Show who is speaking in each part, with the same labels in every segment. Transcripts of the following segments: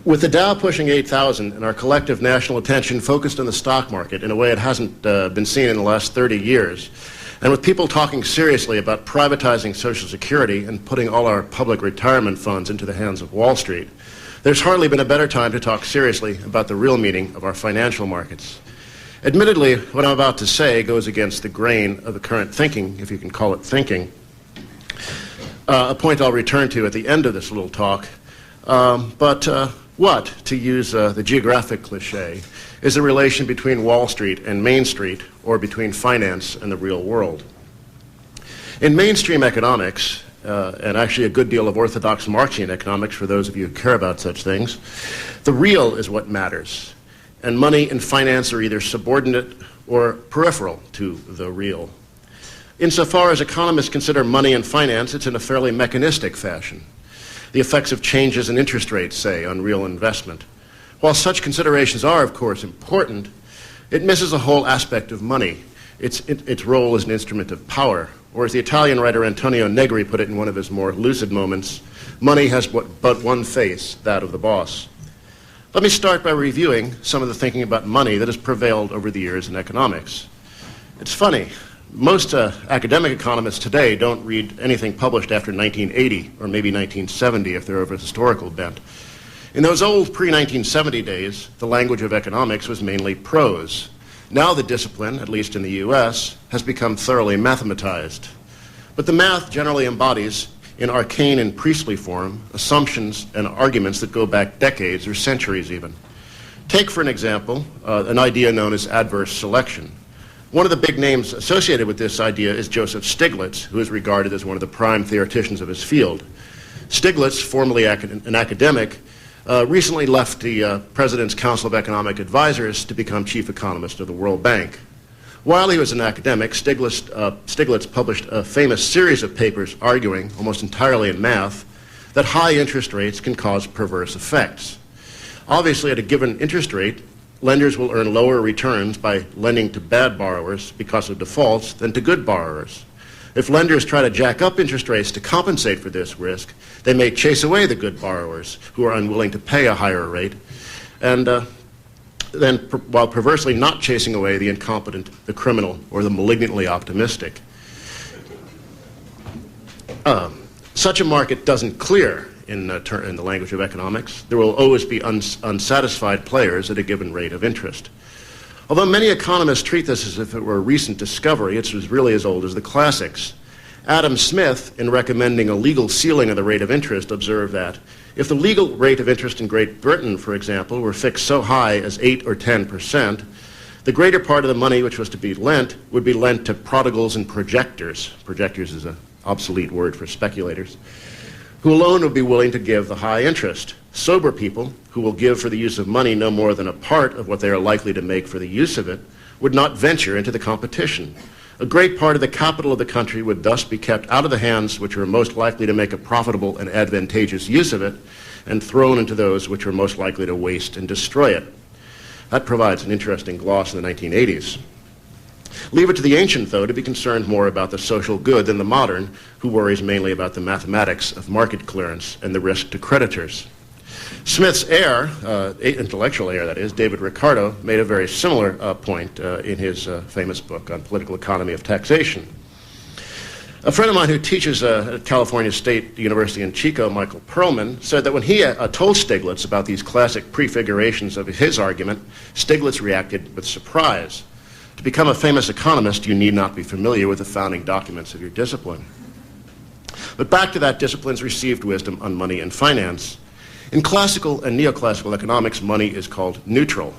Speaker 1: With the Dow pushing 8,000 and our collective national attention focused on the stock market in a way it hasn't been seen in the last 30 years, and with people talking seriously about privatizing Social Security and putting all our public retirement funds into the hands of Wall Street, there's hardly been a better time to talk seriously about the real meaning of our financial markets. Admittedly, what I'm about to say goes against the grain of the current thinking, if you can call it thinking, a point I'll return to at the end of this little talk. What, to use the geographic cliche, is the relation between Wall Street and Main Street, or between finance and the real world? In mainstream economics, and actually a good deal of orthodox Marxian economics for those of you who care about such things, the real is what matters, and money and finance are either subordinate or peripheral to the real. Insofar as economists consider money and finance, it's in a fairly mechanistic fashion. The effects of changes in interest rates, say, on real investment. While such considerations are, of course, important, it misses a whole aspect of money, its role as an instrument of power. Or as the Italian writer Antonio Negri put it in one of his more lucid moments, money has but one face, that of the boss. Let me start by reviewing some of the thinking about money that has prevailed over the years in economics. It's funny. Most academic economists today don't read anything published after 1980 or maybe 1970 if they're of a historical bent. In those old pre-1970 days, the language of economics was mainly prose. Now the discipline, at least in the US, has become thoroughly mathematized. But the math generally embodies, in arcane and priestly form, assumptions and arguments that go back decades or centuries even. Take, for an example, an idea known as adverse selection. One of the big names associated with this idea is Joseph Stiglitz, who is regarded as one of the prime theoreticians of his field. Stiglitz, formerly an academic, recently left the President's Council of Economic Advisors to become chief economist of the World Bank. While he was an academic, Stiglitz published a famous series of papers arguing, almost entirely in math, that high interest rates can cause perverse effects. Obviously, at a given interest rate, lenders will earn lower returns by lending to bad borrowers because of defaults than to good borrowers. If lenders try to jack up interest rates to compensate for this risk, they may chase away the good borrowers who are unwilling to pay a higher rate, and while perversely not chasing away the incompetent, the criminal, or the malignantly optimistic. Such a market doesn't clear in the language of economics. There will always be unsatisfied players at a given rate of interest. Although many economists treat this as if it were a recent discovery, it's really as old as the classics. Adam Smith, in recommending a legal ceiling of the rate of interest, observed that if the legal rate of interest in Great Britain, for example, were fixed so high as 8 or 10%, the greater part of the money which was to be lent would be lent to prodigals and projectors. Projectors is an obsolete word for speculators, who alone would be willing to give the high interest. Sober people, who will give for the use of money no more than a part of what they are likely to make for the use of it, would not venture into the competition. A great part of the capital of the country would thus be kept out of the hands which are most likely to make a profitable and advantageous use of it, and thrown into those which are most likely to waste and destroy it. That provides an interesting gloss in the 1980s. Leave it to the ancient, though, to be concerned more about the social good than the modern, who worries mainly about the mathematics of market clearance and the risk to creditors. Smith's heir, intellectual heir that is, David Ricardo, made a very similar point in his famous book on political economy of taxation. A friend of mine who teaches at California State University in Chico, Michael Perlman, said that when he told Stiglitz about these classic prefigurations of his argument, Stiglitz reacted with surprise. To become a famous economist, you need not be familiar with the founding documents of your discipline. But back to that discipline's received wisdom on money and finance. In classical and neoclassical economics, money is called neutral.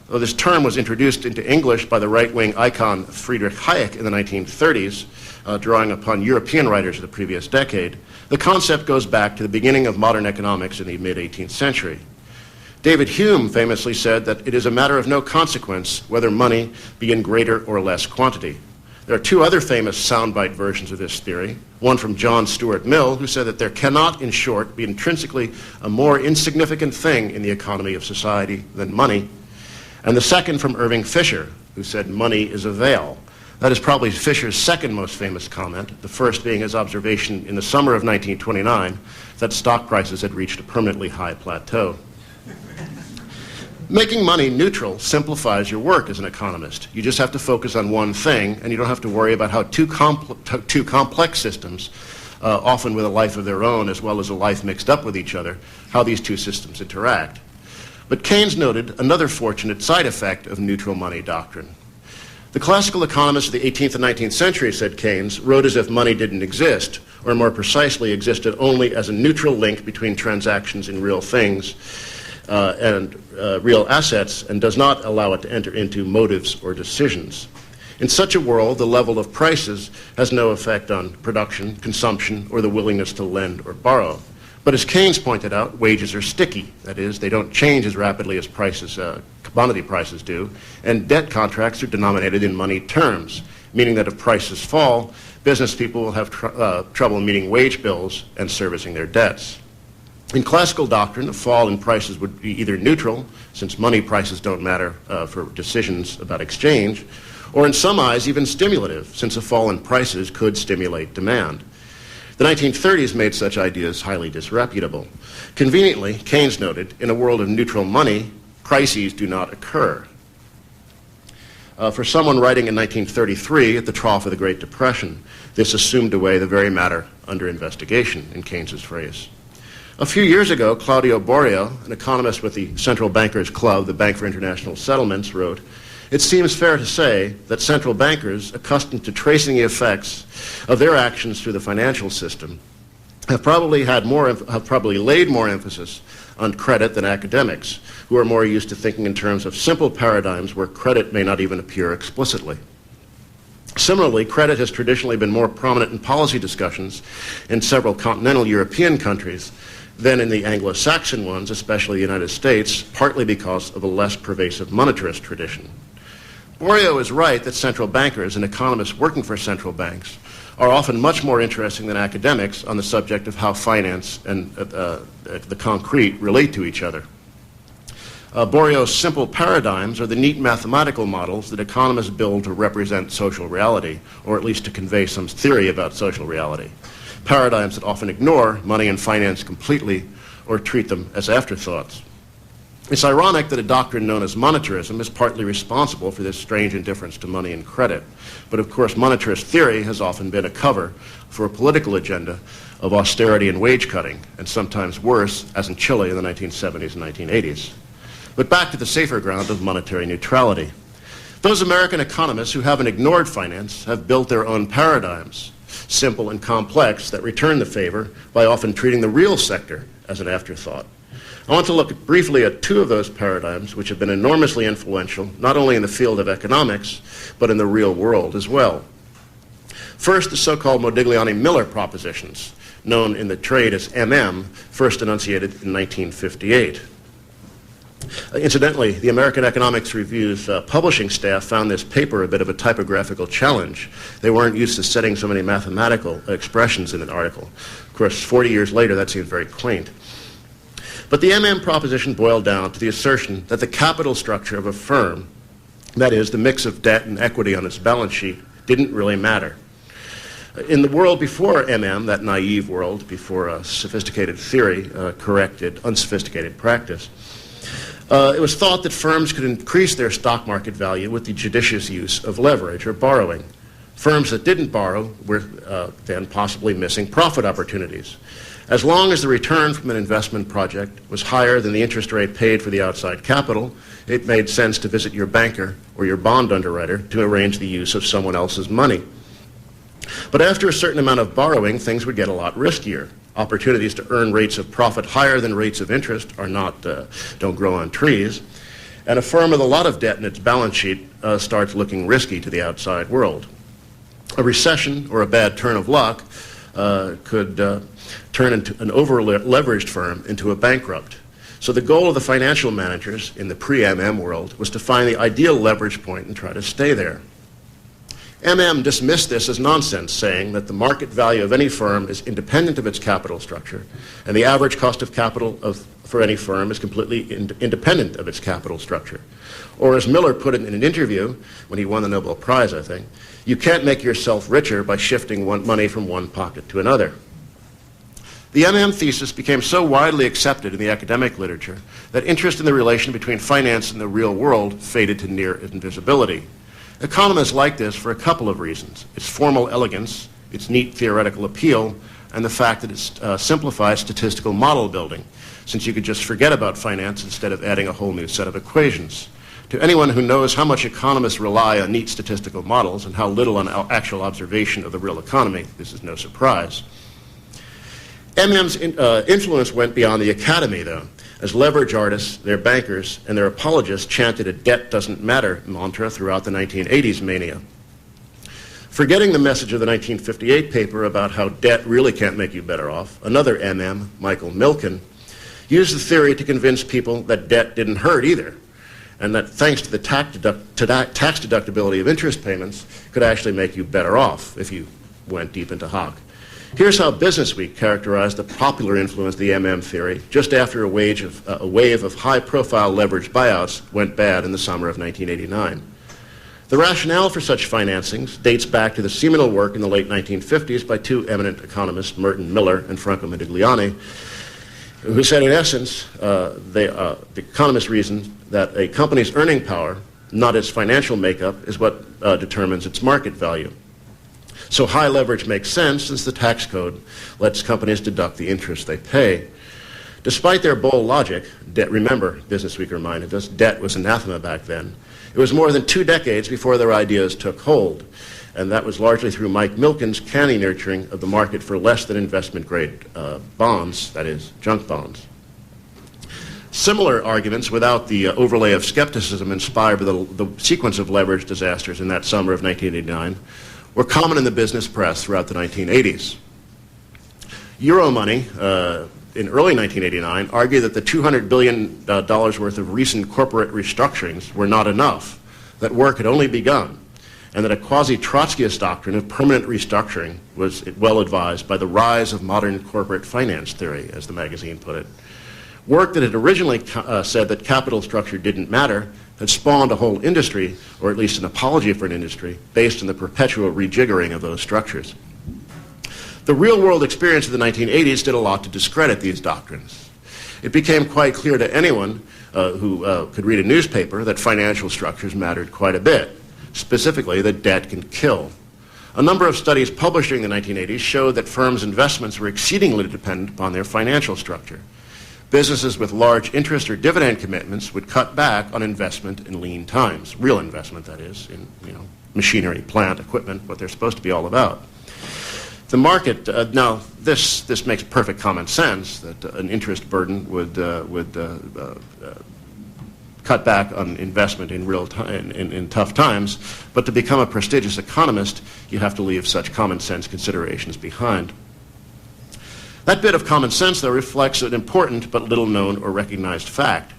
Speaker 1: Though this term was introduced into English by the right-wing icon Friedrich Hayek in the 1930s, drawing upon European writers of the previous decade, the concept goes back to the beginning of modern economics in the mid-18th century. David Hume famously said that it is a matter of no consequence whether money be in greater or less quantity. There are two other famous soundbite versions of this theory, one from John Stuart Mill, who said that there cannot, in short, be intrinsically a more insignificant thing in the economy of society than money, and the second from Irving Fisher, who said money is a veil. That is probably Fisher's second most famous comment, the first being his observation in the summer of 1929 that stock prices had reached a permanently high plateau. Making money neutral simplifies your work as an economist. You just have to focus on one thing, and you don't have to worry about how two complex systems, often with a life of their own as well as a life mixed up with each other, how these two systems interact. But Keynes noted another fortunate side effect of neutral money doctrine. The classical economists of the 18th and 19th century, said Keynes, wrote as if money didn't exist, or more precisely existed only as a neutral link between transactions in real things and real assets, and does not allow it to enter into motives or decisions. In such a world, the level of prices has no effect on production, consumption, or the willingness to lend or borrow. But as Keynes pointed out, wages are sticky. That is, they don't change as rapidly as commodity prices do, and debt contracts are denominated in money terms, meaning that if prices fall, business people will have trouble meeting wage bills and servicing their debts. In classical doctrine, a fall in prices would be either neutral, since money prices don't matter for decisions about exchange, or in some eyes even stimulative, since a fall in prices could stimulate demand. The 1930s made such ideas highly disreputable. Conveniently, Keynes noted, in a world of neutral money, crises do not occur. For someone writing in 1933, at the trough of the Great Depression, this assumed away the very matter under investigation, in Keynes's phrase. A few years ago, Claudio Borio, an economist with the Central Bankers Club, the Bank for International Settlements, wrote, "It seems fair to say that central bankers, accustomed to tracing the effects of their actions through the financial system, have probably laid more emphasis on credit than academics, who are more used to thinking in terms of simple paradigms where credit may not even appear explicitly. Similarly, credit has traditionally been more prominent in policy discussions in several continental European countries than in the Anglo-Saxon ones, especially the United States, partly because of a less pervasive monetarist tradition." Borio is right that central bankers and economists working for central banks are often much more interesting than academics on the subject of how finance and the concrete relate to each other. Borio's simple paradigms are the neat mathematical models that economists build to represent social reality, or at least to convey some theory about social reality. Paradigms that often ignore money and finance completely or treat them as afterthoughts. It's ironic that a doctrine known as monetarism is partly responsible for this strange indifference to money and credit. But of course, monetarist theory has often been a cover for a political agenda of austerity and wage cutting, and sometimes worse, as in Chile in the 1970s and 1980s. But back to the safer ground of monetary neutrality. Those American economists who haven't ignored finance have built their own paradigms, simple and complex, that return the favor by often treating the real sector as an afterthought. I want to look briefly at two of those paradigms which have been enormously influential, not only in the field of economics, but in the real world as well. First, the so-called Modigliani-Miller propositions, known in the trade as MM, first enunciated in 1958. Incidentally, the American Economics Review's publishing staff found this paper a bit of a typographical challenge. They weren't used to setting so many mathematical expressions in an article. Of course, 40 years later, that seems very quaint. But the MM proposition boiled down to the assertion that the capital structure of a firm, that is, the mix of debt and equity on its balance sheet, didn't really matter. In the world before MM, that naive world before sophisticated theory corrected unsophisticated practice, it was thought that firms could increase their stock market value with the judicious use of leverage or borrowing. Firms that didn't borrow were then possibly missing profit opportunities. As long as the return from an investment project was higher than the interest rate paid for the outside capital, it made sense to visit your banker or your bond underwriter to arrange the use of someone else's money. But after a certain amount of borrowing, things would get a lot riskier. Opportunities to earn rates of profit higher than rates of interest don't grow on trees. And a firm with a lot of debt in its balance sheet starts looking risky to the outside world. A recession or a bad turn of luck could turn into an over-leveraged firm into a bankrupt. So the goal of the financial managers in the pre-MM world was to find the ideal leverage point and try to stay there. MM dismissed this as nonsense, saying that the market value of any firm is independent of its capital structure, and the average cost of capital for any firm is completely independent of its capital structure. Or as Miller put it in an interview, when he won the Nobel Prize, I think, you can't make yourself richer by shifting money from one pocket to another. The MM thesis became so widely accepted in the academic literature that interest in the relation between finance and the real world faded to near invisibility. Economists like this for a couple of reasons: its formal elegance, its neat theoretical appeal, and the fact that it simplifies statistical model building, since you could just forget about finance instead of adding a whole new set of equations. To anyone who knows how much economists rely on neat statistical models and how little on actual observation of the real economy, this is no surprise. MM's influence went beyond the academy, though, as leverage artists, their bankers, and their apologists chanted a debt doesn't matter mantra throughout the 1980s mania. Forgetting the message of the 1958 paper about how debt really can't make you better off, another MM, Michael Milken, used the theory to convince people that debt didn't hurt either, and that thanks to the tax deductibility of interest payments could actually make you better off if you went deep into hock. Here's how Businessweek characterized the popular influence of the MM theory just after a wave of high-profile leveraged buyouts went bad in the summer of 1989. The rationale for such financings dates back to the seminal work in the late 1950s by two eminent economists, Merton Miller and Franco Modigliani, who said, in essence, the economists reasoned that a company's earning power, not its financial makeup, is what determines its market value. So high leverage makes sense since the tax code lets companies deduct the interest they pay. Despite their bold logic, remember, Businessweek reminded us, debt was anathema back then. It was more than 2 decades before their ideas took hold, and that was largely through Mike Milken's canny nurturing of the market for less than investment grade bonds, that is, junk bonds. Similar arguments, without the overlay of skepticism inspired by the sequence of leverage disasters in that summer of 1989, were common in the business press throughout the 1980s. Euromoney, in early 1989, argued that the $200 billion worth of recent corporate restructurings were not enough, that work had only begun, and that a quasi-Trotskyist doctrine of permanent restructuring was well advised by the rise of modern corporate finance theory, as the magazine put it. Work that had originally said that capital structure didn't matter had spawned a whole industry, or at least an apology for an industry, based on the perpetual rejiggering of those structures. The real-world experience of the 1980s did a lot to discredit these doctrines. It became quite clear to anyone who could read a newspaper that financial structures mattered quite a bit, specifically that debt can kill. A number of studies published during the 1980s showed that firms' investments were exceedingly dependent upon their financial structure. Businesses with large interest or dividend commitments would cut back on investment in lean times, real investment, that is, in machinery, plant, equipment, what they're supposed to be all about. The market, now this makes perfect common sense that an interest burden would cut back on investment in real time, in tough times, but to become a prestigious economist, you have to leave such common sense considerations behind. That bit of common sense, though, reflects an important but little known or recognized fact.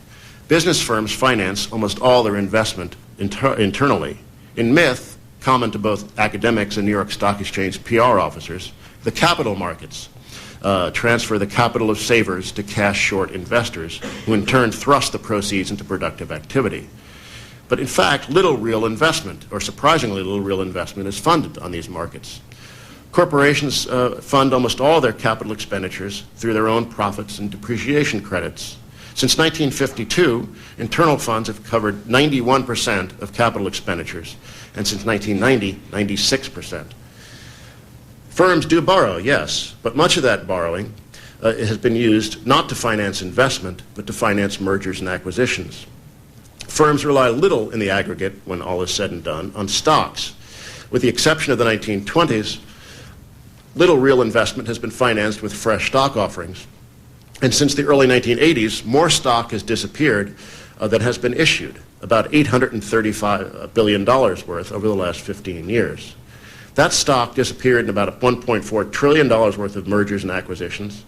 Speaker 1: Business firms finance almost all their investment internally. In myth, common to both academics and New York Stock Exchange PR officers, the capital markets transfer the capital of savers to cash-short investors, who in turn thrust the proceeds into productive activity. But in fact, little real investment, or surprisingly little real investment, is funded on these markets. Corporations fund almost all their capital expenditures through their own profits and depreciation credits. Since 1952, internal funds have covered 91% of capital expenditures, and since 1990, 96%. Firms do borrow, yes, but much of that borrowing has been used not to finance investment, but to finance mergers and acquisitions. Firms rely little in the aggregate, when all is said and done, on stocks. With the exception of the 1920s, little real investment has been financed with fresh stock offerings. And since the early 1980s, more stock has disappeared than has been issued, about $835 billion worth over the last 15 years. That stock disappeared in about $1.4 trillion worth of mergers and acquisitions,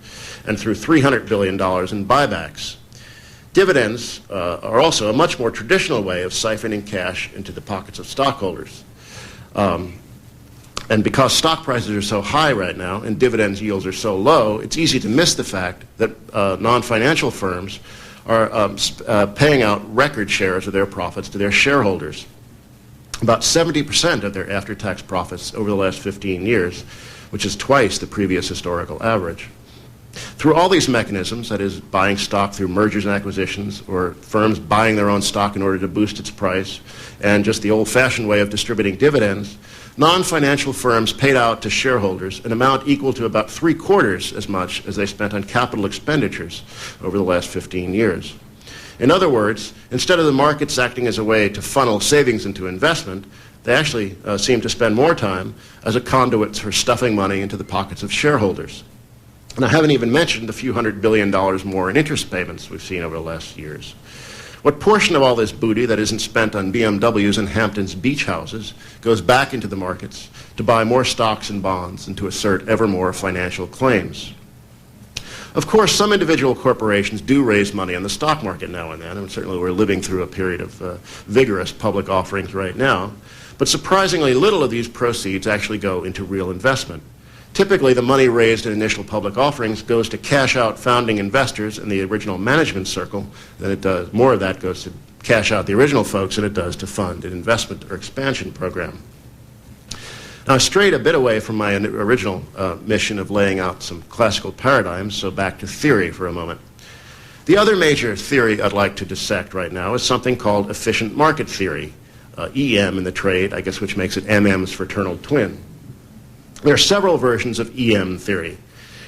Speaker 1: and through $300 billion in buybacks. Dividends are also a much more traditional way of siphoning cash into the pockets of stockholders. And because stock prices are so high right now and dividends yields are so low, it's easy to miss the fact that non-financial firms are paying out record shares of their profits to their shareholders. About 70% of their after-tax profits over the last 15 years, which is twice the previous historical average. Through all these mechanisms, that is, buying stock through mergers and acquisitions, or firms buying their own stock in order to boost its price, and just the old-fashioned way of distributing dividends, non-financial firms paid out to shareholders an amount equal to about 3/4 as much as they spent on capital expenditures over the last 15 years. In other words, instead of the markets acting as a way to funnel savings into investment, they actually seem to spend more time as a conduit for stuffing money into the pockets of shareholders. And I haven't even mentioned the few $100 billion more in interest payments we've seen over the last years. What portion of all this booty that isn't spent on BMWs and Hampton's beach houses goes back into the markets to buy more stocks and bonds and to assert ever more financial claims? Of course, some individual corporations do raise money on the stock market now and then, and certainly we're living through a period of vigorous public offerings right now. But surprisingly little of these proceeds actually go into real investment. Typically, the money raised in initial public offerings goes to cash out founding investors in the original management circle than it does. More of that goes to cash out the original folks than it does to fund an investment or expansion program. Now, I strayed a bit away from my original mission of laying out some classical paradigms, so back to theory for a moment. The other major theory I'd like to dissect right now is something called efficient market theory, EM in the trade, I guess, which makes it MM's fraternal twin. There are several versions of EM theory.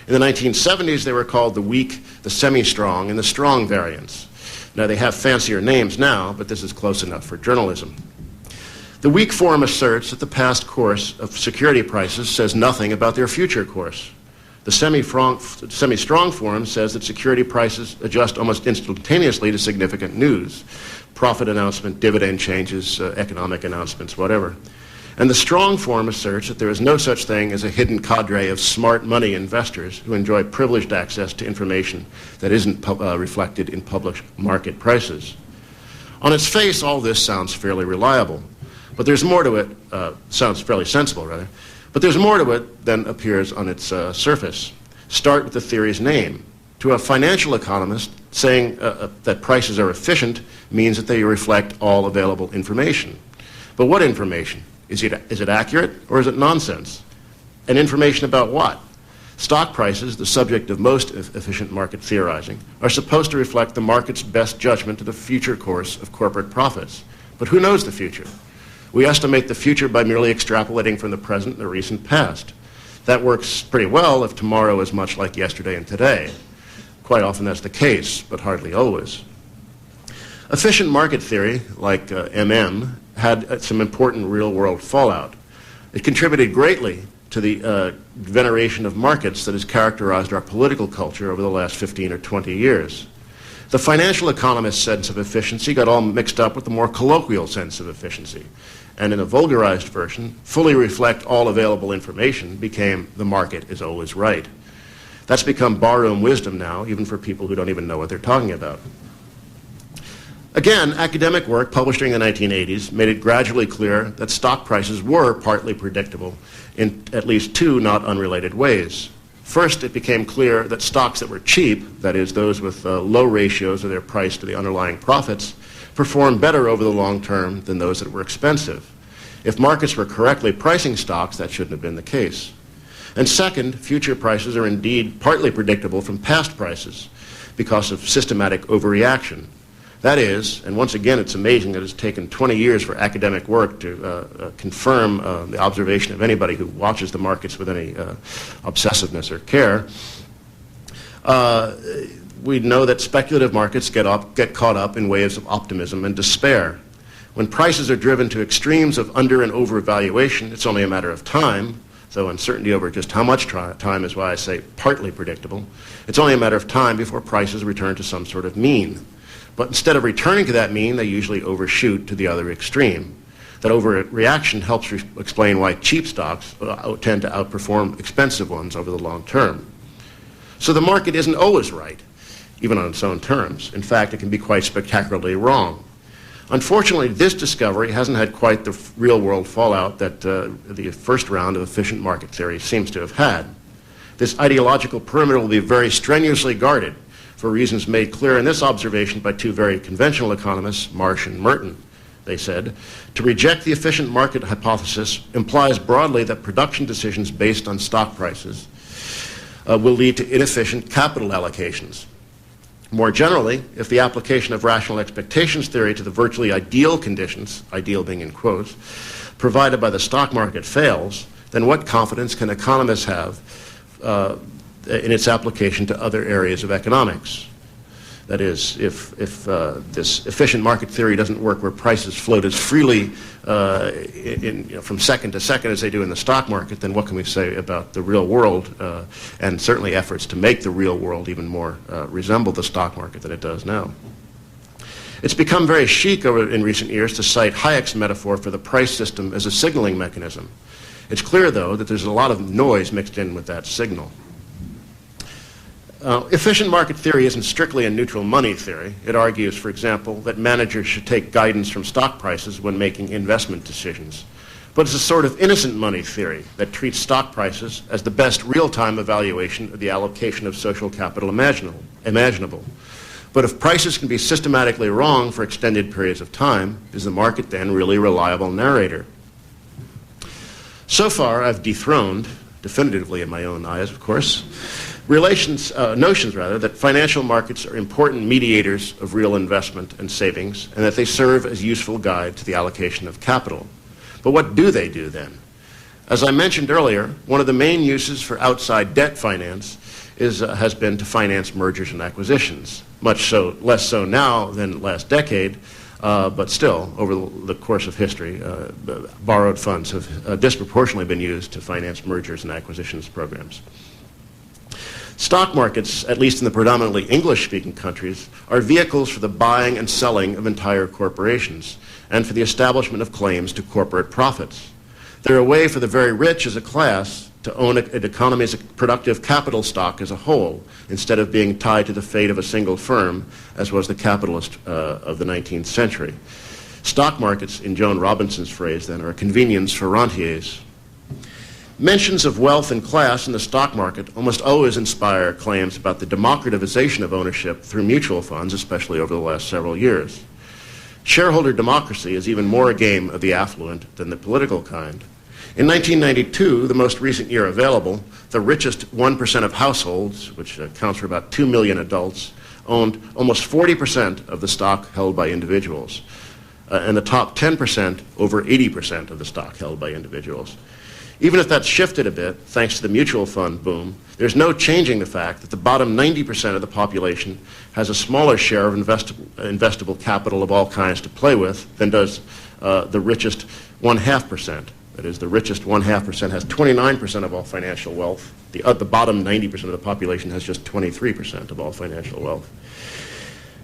Speaker 1: In the 1970s, they were called the weak, the semi-strong, and the strong variants. Now, they have fancier names now, but this is close enough for journalism. The weak form asserts that the past course of security prices says nothing about their future course. The semi-strong form says that security prices adjust almost instantaneously to significant news, profit announcement, dividend changes, economic announcements, whatever. And the strong form asserts that there is no such thing as a hidden cadre of smart money investors who enjoy privileged access to information that isn't reflected in public market prices. On its face, all this sounds fairly reliable, but there's more to it, sounds fairly sensible, rather, but there's more to it than appears on its surface. Start with the theory's name. To a financial economist, saying that prices are efficient means that they reflect all available information. But what information? Is it accurate or is it nonsense? And information about what? Stock prices, the subject of most efficient market theorizing, are supposed to reflect the market's best judgment of the future course of corporate profits. But who knows the future? We estimate the future by merely extrapolating from the present and the recent past. That works pretty well if tomorrow is much like yesterday and today. Quite often that's the case, but hardly always. Efficient market theory, like MM, had some important real-world fallout. It contributed greatly to the veneration of markets that has characterized our political culture over the last 15 or 20 years. The financial economist's sense of efficiency got all mixed up with the more colloquial sense of efficiency, and in a vulgarized version, fully reflect all available information became the market is always right. That's become barroom wisdom now, even for people who don't even know what they're talking about. Again, academic work published during the 1980s made it gradually clear that stock prices were partly predictable in at least two not unrelated ways. First, it became clear that stocks that were cheap, that is, those with low ratios of their price to the underlying profits, performed better over the long term than those that were expensive. If markets were correctly pricing stocks, that shouldn't have been the case. And second, future prices are indeed partly predictable from past prices because of systematic overreaction. That is, and once again it's amazing that it's taken 20 years for academic work to confirm the observation of anybody who watches the markets with any obsessiveness or care. We know that speculative markets get caught up in waves of optimism and despair. When prices are driven to extremes of under and overvaluation, it's only a matter of time, though uncertainty over just how much time is why I say partly predictable. It's only a matter of time before prices return to some sort of mean. But instead of returning to that mean, they usually overshoot to the other extreme. That overreaction helps explain why cheap stocks tend to outperform expensive ones over the long term. So the market isn't always right, even on its own terms. In fact, it can be quite spectacularly wrong. Unfortunately, this discovery hasn't had quite the real-world fallout that the first round of efficient market theory seems to have had. This ideological perimeter will be very strenuously guarded for reasons made clear in this observation by two very conventional economists, Marsh and Merton. They said, to reject the efficient market hypothesis implies broadly that production decisions based on stock prices will lead to inefficient capital allocations. More generally, if the application of rational expectations theory to the virtually ideal conditions, ideal being in quotes, provided by the stock market fails, then what confidence can economists have in its application to other areas of economics? That is, if this efficient market theory doesn't work where prices float as freely from second to second as they do in the stock market, then what can we say about the real world and certainly efforts to make the real world even more resemble the stock market than it does now? It's become very chic in recent years to cite Hayek's metaphor for the price system as a signaling mechanism. It's clear, though, that there's a lot of noise mixed in with that signal. Efficient market theory isn't strictly a neutral money theory. It argues, for example, that managers should take guidance from stock prices when making investment decisions. But it's a sort of innocent money theory that treats stock prices as the best real-time evaluation of the allocation of social capital imaginable. But if prices can be systematically wrong for extended periods of time, is the market then really a reliable narrator? So far, I've dethroned, definitively in my own eyes, of course, notions that financial markets are important mediators of real investment and savings, and that they serve as useful guide to the allocation of capital. But what do they do then? As I mentioned earlier, one of the main uses for outside debt finance has been to finance mergers and acquisitions. Less so now than last decade, but still, over the course of history, borrowed funds have disproportionately been used to finance mergers and acquisitions programs. Stock markets, at least in the predominantly English-speaking countries, are vehicles for the buying and selling of entire corporations and for the establishment of claims to corporate profits. They're a way for the very rich as a class to own an economy's productive capital stock as a whole, instead of being tied to the fate of a single firm, as was the capitalist of the 19th century. Stock markets, in Joan Robinson's phrase then, are a convenience for rentiers. Mentions of wealth and class in the stock market almost always inspire claims about the democratization of ownership through mutual funds, especially over the last several years. Shareholder democracy is even more a game of the affluent than the political kind. In 1992, the most recent year available, the richest 1% of households, which accounts for about 2 million adults, owned almost 40% of the stock held by individuals, and the top 10% over 80% of the stock held by individuals. Even if that's shifted a bit, thanks to the mutual fund boom, there's no changing the fact that the bottom 90% of the population has a smaller share of investable capital of all kinds to play with than does the richest 0.5%. That is, the richest 0.5% has 29% of all financial wealth. The bottom 90% of the population has just 23% of all financial wealth.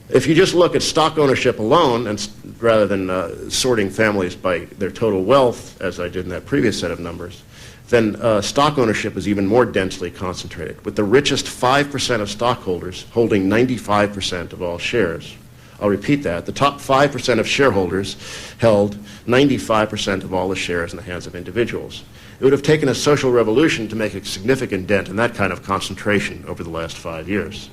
Speaker 1: If you just look at stock ownership alone, and rather than sorting families by their total wealth, as I did in that previous set of numbers, then stock ownership is even more densely concentrated, with the richest 5% of stockholders holding 95% of all shares. I'll repeat that. The top 5% of shareholders held 95% of all the shares in the hands of individuals. It would have taken a social revolution to make a significant dent in that kind of concentration over the last 5 years.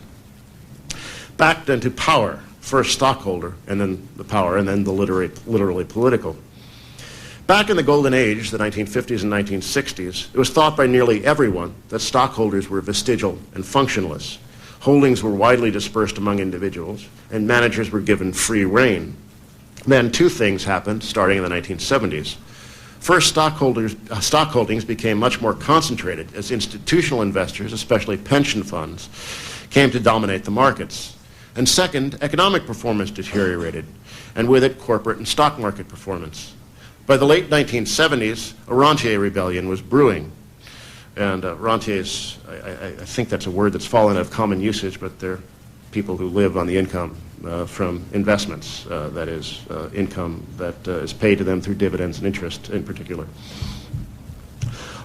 Speaker 1: Back then to power, first stockholder, and then the power, and then the literally political. Back in the golden age, the 1950s and 1960s, it was thought by nearly everyone that stockholders were vestigial and functionless. Holdings were widely dispersed among individuals, and managers were given free rein. Then two things happened starting in the 1970s. First, stock holdings became much more concentrated as institutional investors, especially pension funds, came to dominate the markets. And second, economic performance deteriorated, and with it, corporate and stock market performance. By the late 1970s, a rentier rebellion was brewing. And rentiers, I think that's a word that's fallen out of common usage, but they're people who live on the income from investments, that is, income that is paid to them through dividends and interest in particular.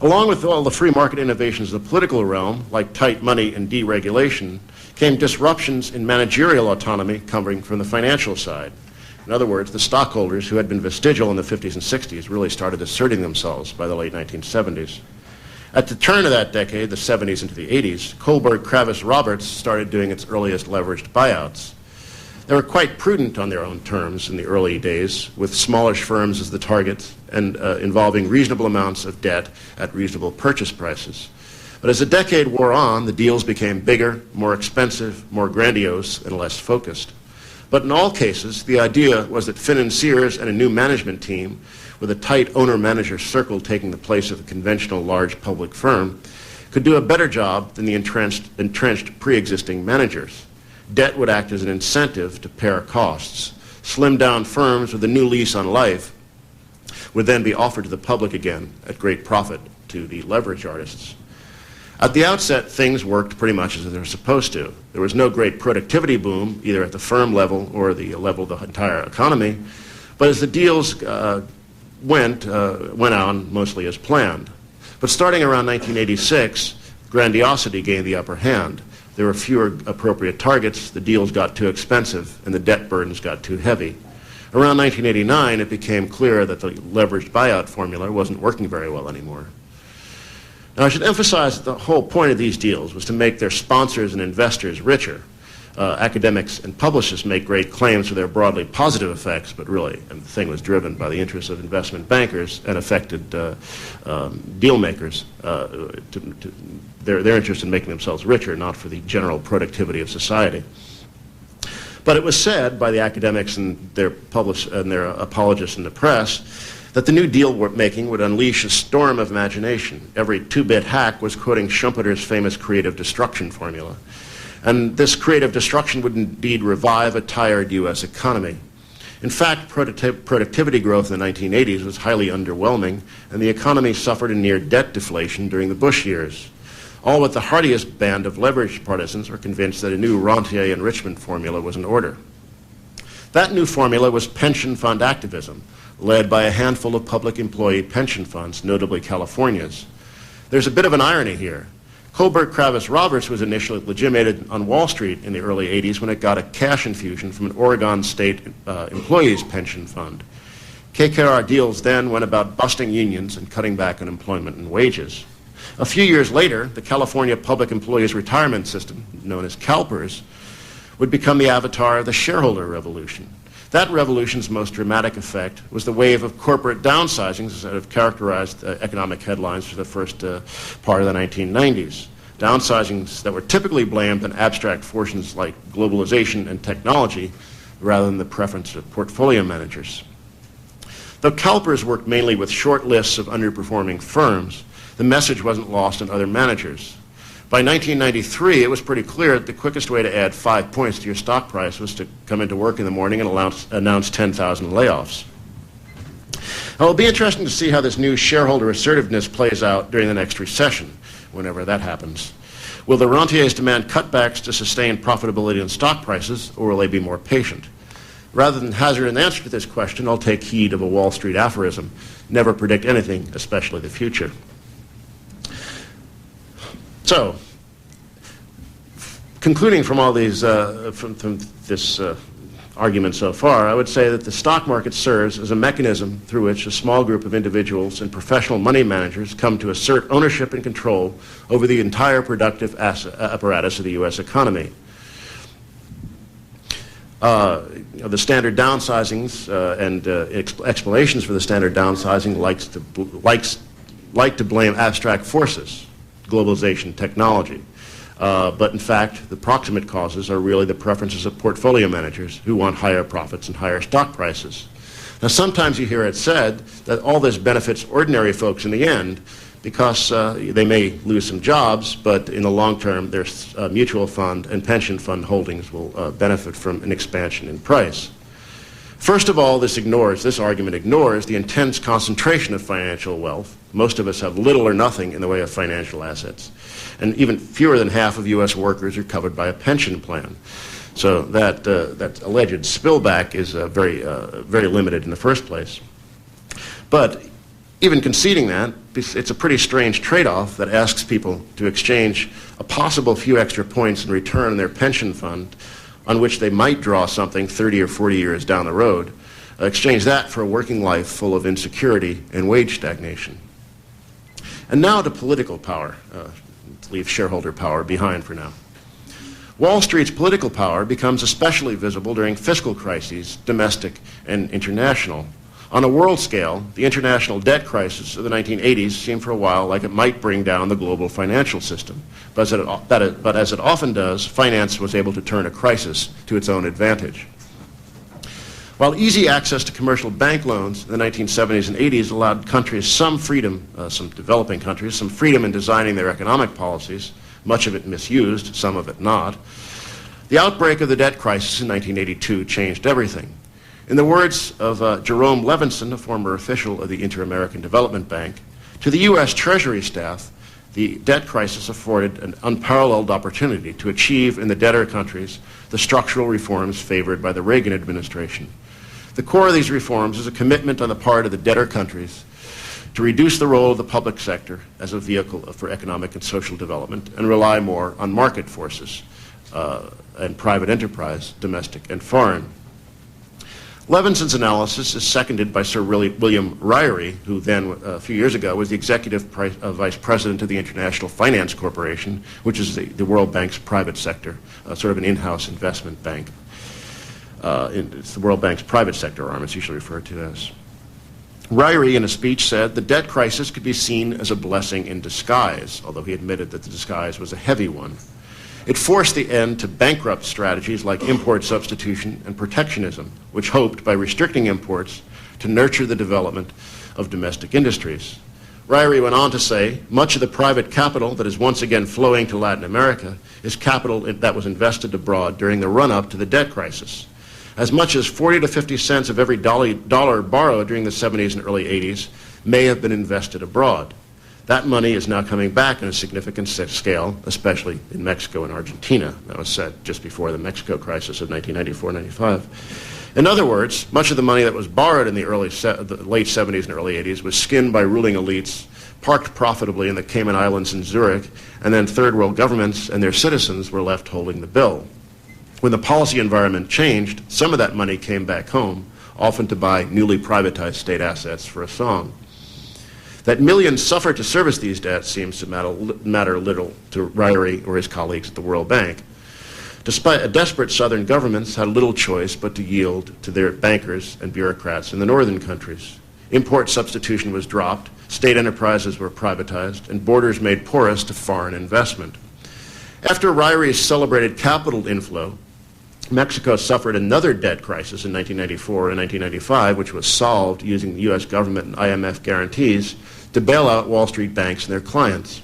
Speaker 1: Along with all the free market innovations of the political realm, like tight money and deregulation, came disruptions in managerial autonomy coming from the financial side. In other words, the stockholders who had been vestigial in the 50s and 60s really started asserting themselves by the late 1970s. At the turn of that decade, the 70s into the 80s, Kohlberg-Kravis-Roberts started doing its earliest leveraged buyouts. They were quite prudent on their own terms in the early days, with smallish firms as the target and involving reasonable amounts of debt at reasonable purchase prices. But as the decade wore on, the deals became bigger, more expensive, more grandiose, and less focused. But in all cases, the idea was that financiers and a new management team, with a tight owner-manager circle taking the place of a conventional large public firm, could do a better job than the entrenched pre-existing managers. Debt would act as an incentive to pare costs. Slimmed-down firms with a new lease on life would then be offered to the public again at great profit to the leverage artists. At the outset, things worked pretty much as they were supposed to. There was no great productivity boom, either at the firm level or the level of the entire economy, but as the deals went on mostly as planned. But starting around 1986, grandiosity gained the upper hand. There were fewer appropriate targets, the deals got too expensive, and the debt burdens got too heavy. Around 1989, it became clear that the leveraged buyout formula wasn't working very well anymore. Now, I should emphasize that the whole point of these deals was to make their sponsors and investors richer. Academics and publicists make great claims for their broadly positive effects, but really, the thing was driven by the interests of investment bankers and affected deal makers, their interest in making themselves richer, not for the general productivity of society. But it was said by the academics and their apologists in the press that the new deal making would unleash a storm of imagination. Every two-bit hack was quoting Schumpeter's famous creative destruction formula. And this creative destruction would indeed revive a tired U.S. economy. In fact, productivity growth in the 1980s was highly underwhelming, and the economy suffered a near debt deflation during the Bush years. All but the hardiest band of leverage partisans were convinced that a new rentier enrichment formula was in order. That new formula was pension fund activism, led by a handful of public employee pension funds, notably California's. There's a bit of an irony here. Colbert Kravis Roberts was initially legitimated on Wall Street in the early 80s when it got a cash infusion from an Oregon State employees pension fund. KKR deals then went about busting unions and cutting back on employment and wages. A few years later, the California Public Employees Retirement System, known as CalPERS, would become the avatar of the shareholder revolution. That revolution's most dramatic effect was the wave of corporate downsizings that have characterized economic headlines for the first part of the 1990s. Downsizings that were typically blamed on abstract forces like globalization and technology rather than the preference of portfolio managers. Though CalPERS worked mainly with short lists of underperforming firms, the message wasn't lost on other managers. By 1993, it was pretty clear that the quickest way to add 5 points to your stock price was to come into work in the morning and announce 10,000 layoffs. Now, it'll be interesting to see how this new shareholder assertiveness plays out during the next recession, whenever that happens. Will the rentiers demand cutbacks to sustain profitability in stock prices, or will they be more patient? Rather than hazard an answer to this question, I'll take heed of a Wall Street aphorism: never predict anything, especially the future. So, concluding from all these, from this argument so far, I would say that the stock market serves as a mechanism through which a small group of individuals and professional money managers come to assert ownership and control over the entire productive apparatus of the U.S. economy. The standard downsizings and explanations for the standard downsizing like to blame abstract forces, globalization, technology. But in fact, the proximate causes are really the preferences of portfolio managers who want higher profits and higher stock prices. Now, sometimes you hear it said that all this benefits ordinary folks in the end because they may lose some jobs, but in the long term, their mutual fund and pension fund holdings will benefit from an expansion in price. First of all, this argument ignores the intense concentration of financial wealth. Most of us have little or nothing in the way of financial assets. And even fewer than half of U.S. workers are covered by a pension plan. So that alleged spillback is very limited in the first place. But even conceding that, it's a pretty strange trade-off that asks people to exchange a possible few extra points in return on their pension fund on which they might draw something 30 or 40 years down the road, exchange that for a working life full of insecurity and wage stagnation. And now to political power. Let's leave shareholder power behind for now. Wall Street's political power becomes especially visible during fiscal crises, domestic and international. On a world scale, the international debt crisis of the 1980s seemed for a while like it might bring down the global financial system. But as it often does, finance was able to turn a crisis to its own advantage. While easy access to commercial bank loans in the 1970s and 80s allowed countries some freedom, some developing countries, some freedom in designing their economic policies, much of it misused, some of it not, the outbreak of the debt crisis in 1982 changed everything. In the words of Jerome Levinson, a former official of the Inter-American Development Bank, to the U.S. Treasury staff, the debt crisis afforded an unparalleled opportunity to achieve in the debtor countries the structural reforms favored by the Reagan administration. The core of these reforms is a commitment on the part of the debtor countries to reduce the role of the public sector as a vehicle for economic and social development and rely more on market forces and private enterprise, domestic and foreign. Levinson's analysis is seconded by Sir William Ryrie, who then, a few years ago, was the executive vice president of the International Finance Corporation, which is the World Bank's private sector, sort of an in-house investment bank. It's the World Bank's private sector arm, it's usually referred to as. Ryrie, in a speech, said the debt crisis could be seen as a blessing in disguise, although he admitted that the disguise was a heavy one. It forced the end to bankrupt strategies like import substitution and protectionism, which hoped, by restricting imports, to nurture the development of domestic industries. Ryrie went on to say, much of the private capital that is once again flowing to Latin America is capital that was invested abroad during the run-up to the debt crisis. As much as 40 to 50 cents of every dollar borrowed during the 70s and early 80s may have been invested abroad. That money is now coming back on a significant scale, especially in Mexico and Argentina. That was said just before the Mexico crisis of 1994-95. In other words, much of the money that was borrowed in the late 70s and early 80s was skinned by ruling elites, parked profitably in the Cayman Islands and Zurich, and then third world governments and their citizens were left holding the bill. When the policy environment changed, some of that money came back home, often to buy newly privatized state assets for a song. That millions suffer to service these debts seems to matter little to Ryrie or his colleagues at the World Bank. Despite desperate southern governments had little choice but to yield to their bankers and bureaucrats in the northern countries. Import substitution was dropped, state enterprises were privatized, and borders made porous to foreign investment. After Ryrie's celebrated capital inflow, Mexico suffered another debt crisis in 1994 and 1995, which was solved using the U.S. government and IMF guarantees to bail out Wall Street banks and their clients,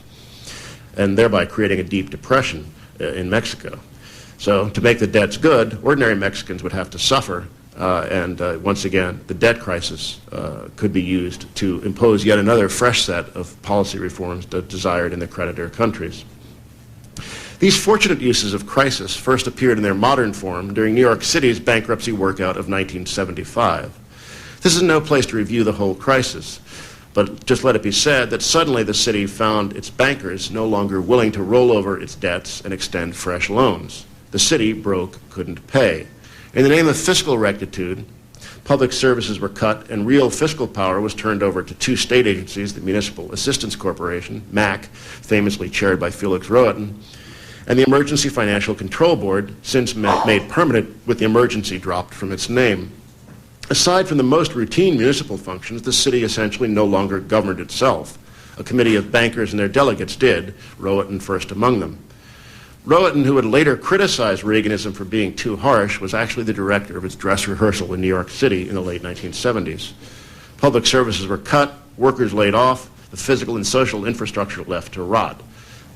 Speaker 1: and thereby creating a deep depression in Mexico. So to make the debts good, ordinary Mexicans would have to suffer, and once again, the debt crisis could be used to impose yet another fresh set of policy reforms desired in the creditor countries. These fortunate uses of crisis first appeared in their modern form during New York City's bankruptcy workout of 1975. This is no place to review the whole crisis, but just let it be said that suddenly the city found its bankers no longer willing to roll over its debts and extend fresh loans. The city broke, couldn't pay. In the name of fiscal rectitude, public services were cut and real fiscal power was turned over to two state agencies, the Municipal Assistance Corporation, MAC, famously chaired by Felix Rohatyn, and the Emergency Financial Control Board, since made permanent with the emergency dropped from its name. Aside from the most routine municipal functions, the city essentially no longer governed itself. A committee of bankers and their delegates did, Rohatyn first among them. Rohatyn, who would later criticize Reaganism for being too harsh, was actually the director of its dress rehearsal in New York City in the late 1970s. Public services were cut, workers laid off, the physical and social infrastructure left to rot.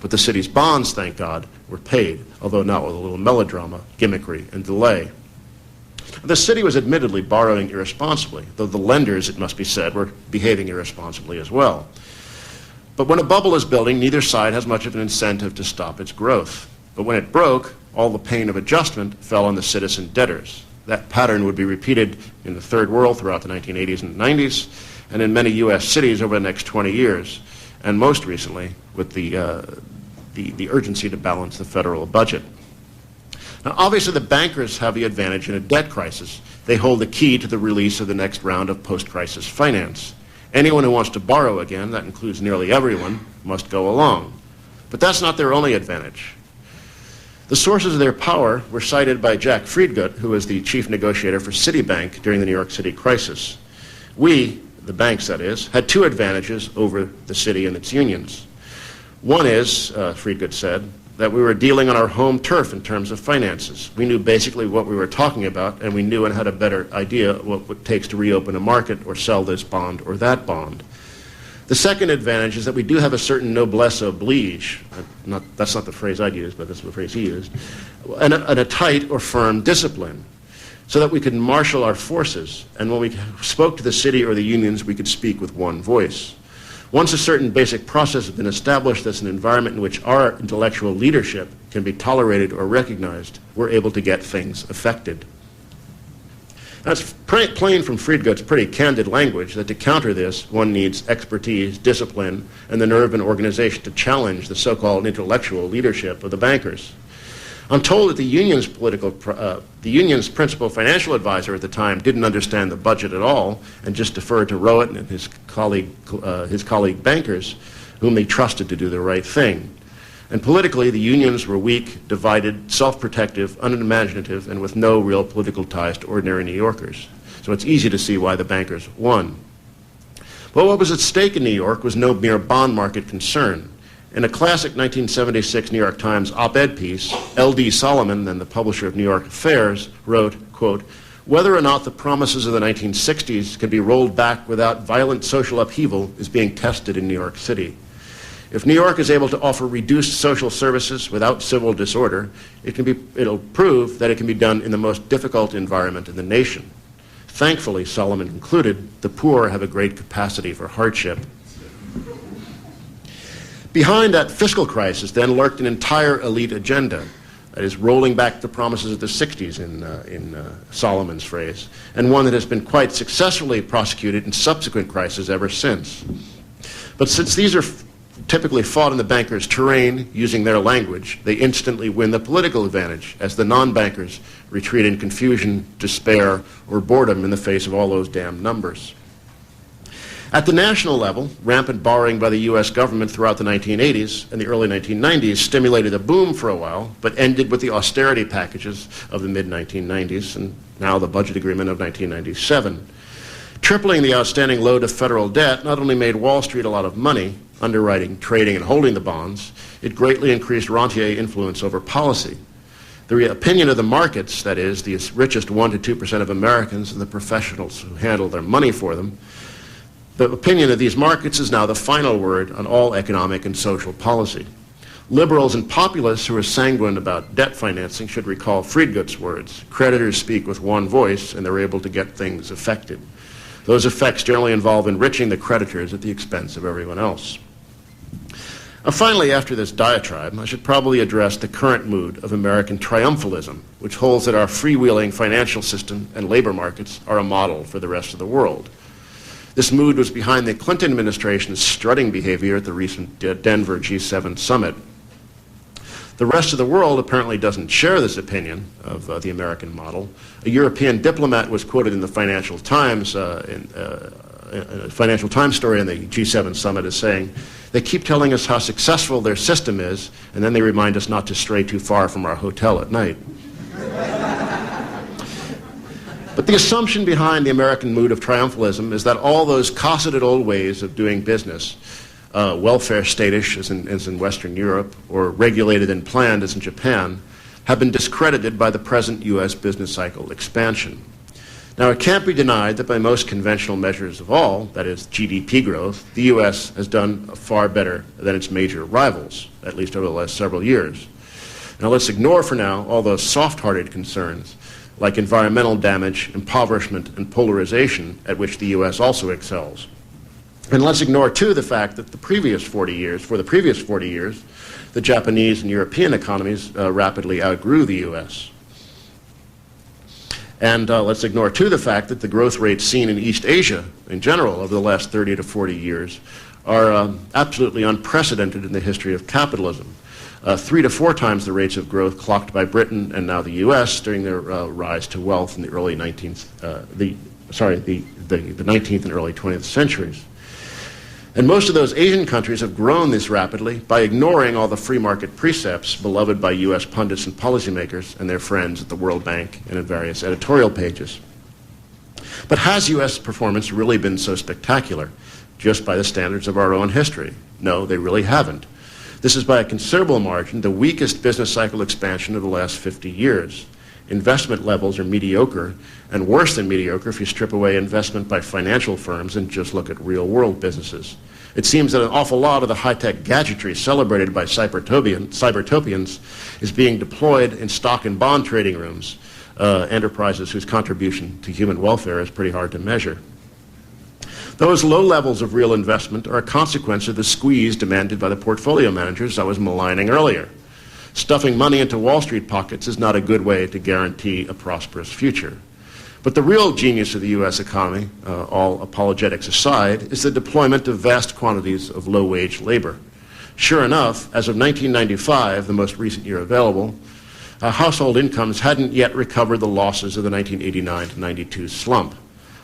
Speaker 1: But the city's bonds, thank God, were paid, although not with a little melodrama, gimmickry, and delay. The city was admittedly borrowing irresponsibly, though the lenders, it must be said, were behaving irresponsibly as well. But when a bubble is building, neither side has much of an incentive to stop its growth. But when it broke, all the pain of adjustment fell on the citizen debtors. That pattern would be repeated in the Third World throughout the 1980s and 90s, and in many U.S. cities over the next 20 years, and most recently with the urgency to balance the federal budget. Now, obviously, the bankers have the advantage in a debt crisis. They hold the key to the release of the next round of post-crisis finance. Anyone who wants to borrow again, that includes nearly everyone, must go along. But that's not their only advantage. The sources of their power were cited by Jack Friedgut, who was the chief negotiator for Citibank during the New York City crisis. We, the banks that is, had two advantages over the city and its unions. One is, Friedgut said, that we were dealing on our home turf in terms of finances. We knew basically what we were talking about, and we knew and had a better idea what it takes to reopen a market or sell this bond or that bond. The second advantage is that we do have a certain noblesse oblige. That's not the phrase I'd use, but that's the phrase he used. And a tight or firm discipline, so that we could marshal our forces. And when we spoke to the city or the unions, we could speak with one voice. Once a certain basic process has been established as an environment in which our intellectual leadership can be tolerated or recognized, we're able to get things effected. That's plain from Friedgut's pretty candid language that to counter this, one needs expertise, discipline, and the nerve and organization to challenge the so-called intellectual leadership of the bankers. I'm told that the union's principal financial advisor at the time didn't understand the budget at all and just deferred to Rowett and his colleague bankers, whom they trusted to do the right thing. And politically, the unions were weak, divided, self-protective, unimaginative, and with no real political ties to ordinary New Yorkers. So it's easy to see why the bankers won. But what was at stake in New York was no mere bond market concern. In a classic 1976 New York Times op-ed piece, L.D. Solomon, then the publisher of New York Affairs, wrote, quote, "Whether or not the promises of the 1960s can be rolled back without violent social upheaval is being tested in New York City. If New York is able to offer reduced social services without civil disorder, it'll prove that it can be done in the most difficult environment in the nation. Thankfully," Solomon concluded, "the poor have a great capacity for hardship." Behind that fiscal crisis then lurked an entire elite agenda, that is, rolling back the promises of the 60s in Solomon's phrase, and one that has been quite successfully prosecuted in subsequent crises ever since. But since these are typically fought in the bankers' terrain using their language, they instantly win the political advantage as the non-bankers retreat in confusion, despair, or boredom in the face of all those damn numbers. At the national level, rampant borrowing by the U.S. government throughout the 1980s and the early 1990s stimulated a boom for a while, but ended with the austerity packages of the mid-1990s and now the budget agreement of 1997. Tripling the outstanding load of federal debt not only made Wall Street a lot of money, underwriting, trading, and holding the bonds, it greatly increased rentier influence over policy. The opinion of the markets, that is, the richest 1% to 2% of Americans and the professionals who handle their money for them, the opinion of these markets is now the final word on all economic and social policy. Liberals and populists who are sanguine about debt financing should recall Friedgut's words: creditors speak with one voice and they're able to get things effected. Those effects generally involve enriching the creditors at the expense of everyone else. Finally, after this diatribe, I should probably address the current mood of American triumphalism, which holds that our freewheeling financial system and labor markets are a model for the rest of the world. This mood was behind the Clinton administration's strutting behavior at the recent Denver G7 summit. The rest of the world apparently doesn't share this opinion of the American model. A European diplomat was quoted in the Financial Times, a Financial Times story on the G7 summit as saying, "They keep telling us how successful their system is, and then they remind us not to stray too far from our hotel at night." But the assumption behind the American mood of triumphalism is that all those cosseted old ways of doing business, welfare state-ish as in Western Europe, or regulated and planned as in Japan, have been discredited by the present U.S. business cycle expansion. Now, it can't be denied that by most conventional measures of all, that is GDP growth, the U.S. has done far better than its major rivals, at least over the last several years. Now, let's ignore for now all those soft-hearted concerns like environmental damage, impoverishment, and polarization, at which the U.S. also excels. And let's ignore, too, the fact that for the previous 40 years, the Japanese and European economies rapidly outgrew the U.S. And let's ignore, too, the fact that the growth rates seen in East Asia, in general, over the last 30 to 40 years, are absolutely unprecedented in the history of capitalism. 3 to 4 times the rates of growth clocked by Britain and now the U.S. during their rise to wealth in the early 19th, the 19th and early 20th centuries. And most of those Asian countries have grown this rapidly by ignoring all the free market precepts beloved by U.S. pundits and policymakers and their friends at the World Bank and in various editorial pages. But has U.S. performance really been so spectacular, just by the standards of our own history? No, they really haven't. This is by a considerable margin the weakest business cycle expansion of the last 50 years. Investment levels are mediocre, and worse than mediocre if you strip away investment by financial firms and just look at real-world businesses. It seems that an awful lot of the high-tech gadgetry celebrated by cybertopians is being deployed in stock and bond trading rooms, enterprises whose contribution to human welfare is pretty hard to measure. Those low levels of real investment are a consequence of the squeeze demanded by the portfolio managers I was maligning earlier. Stuffing money into Wall Street pockets is not a good way to guarantee a prosperous future. But the real genius of the U.S. economy, all apologetics aside, is the deployment of vast quantities of low-wage labor. Sure enough, as of 1995, the most recent year available, household incomes hadn't yet recovered the losses of the 1989 to 92 slump.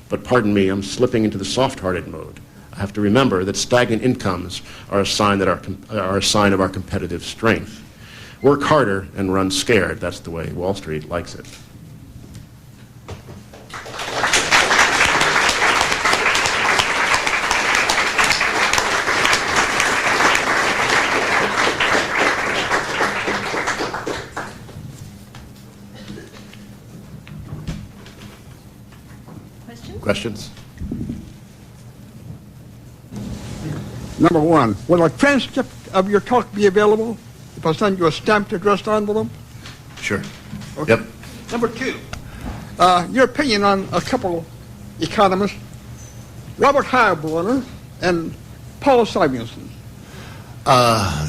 Speaker 1: But pardon me, I'm slipping into the soft-hearted mode. I have to remember that stagnant incomes are a sign of our competitive strength. Work harder and run scared. That's the way Wall Street likes it. Questions?
Speaker 2: Number one, will a transcript of your talk be available if I send you a stamped addressed envelope?
Speaker 1: Sure.
Speaker 2: Okay.
Speaker 1: Yep.
Speaker 2: Number two, your opinion on a couple economists, Robert Heilbroner and Paul Samuelson.
Speaker 1: I'd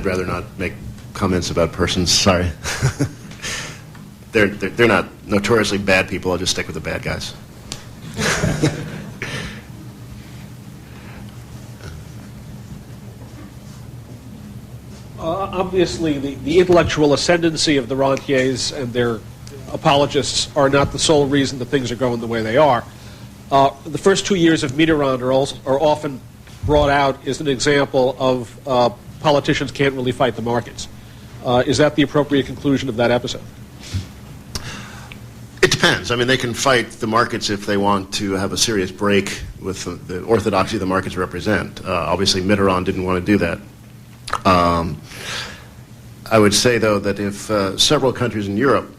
Speaker 1: rather not make comments about persons. Sorry. They're not notoriously bad people. I'll just stick with the bad guys.
Speaker 3: Obviously, the intellectual ascendancy of the rentiers and their apologists are not the sole reason that things are going the way they are. The first 2 years of Mitterrand are often brought out as an example of politicians can't really fight the markets. Is that the appropriate conclusion of that episode?
Speaker 1: It depends. I mean, they can fight the markets if they want to have a serious break with the orthodoxy the markets represent. Obviously, Mitterrand didn't want to do that. I would say, though, that if several countries in Europe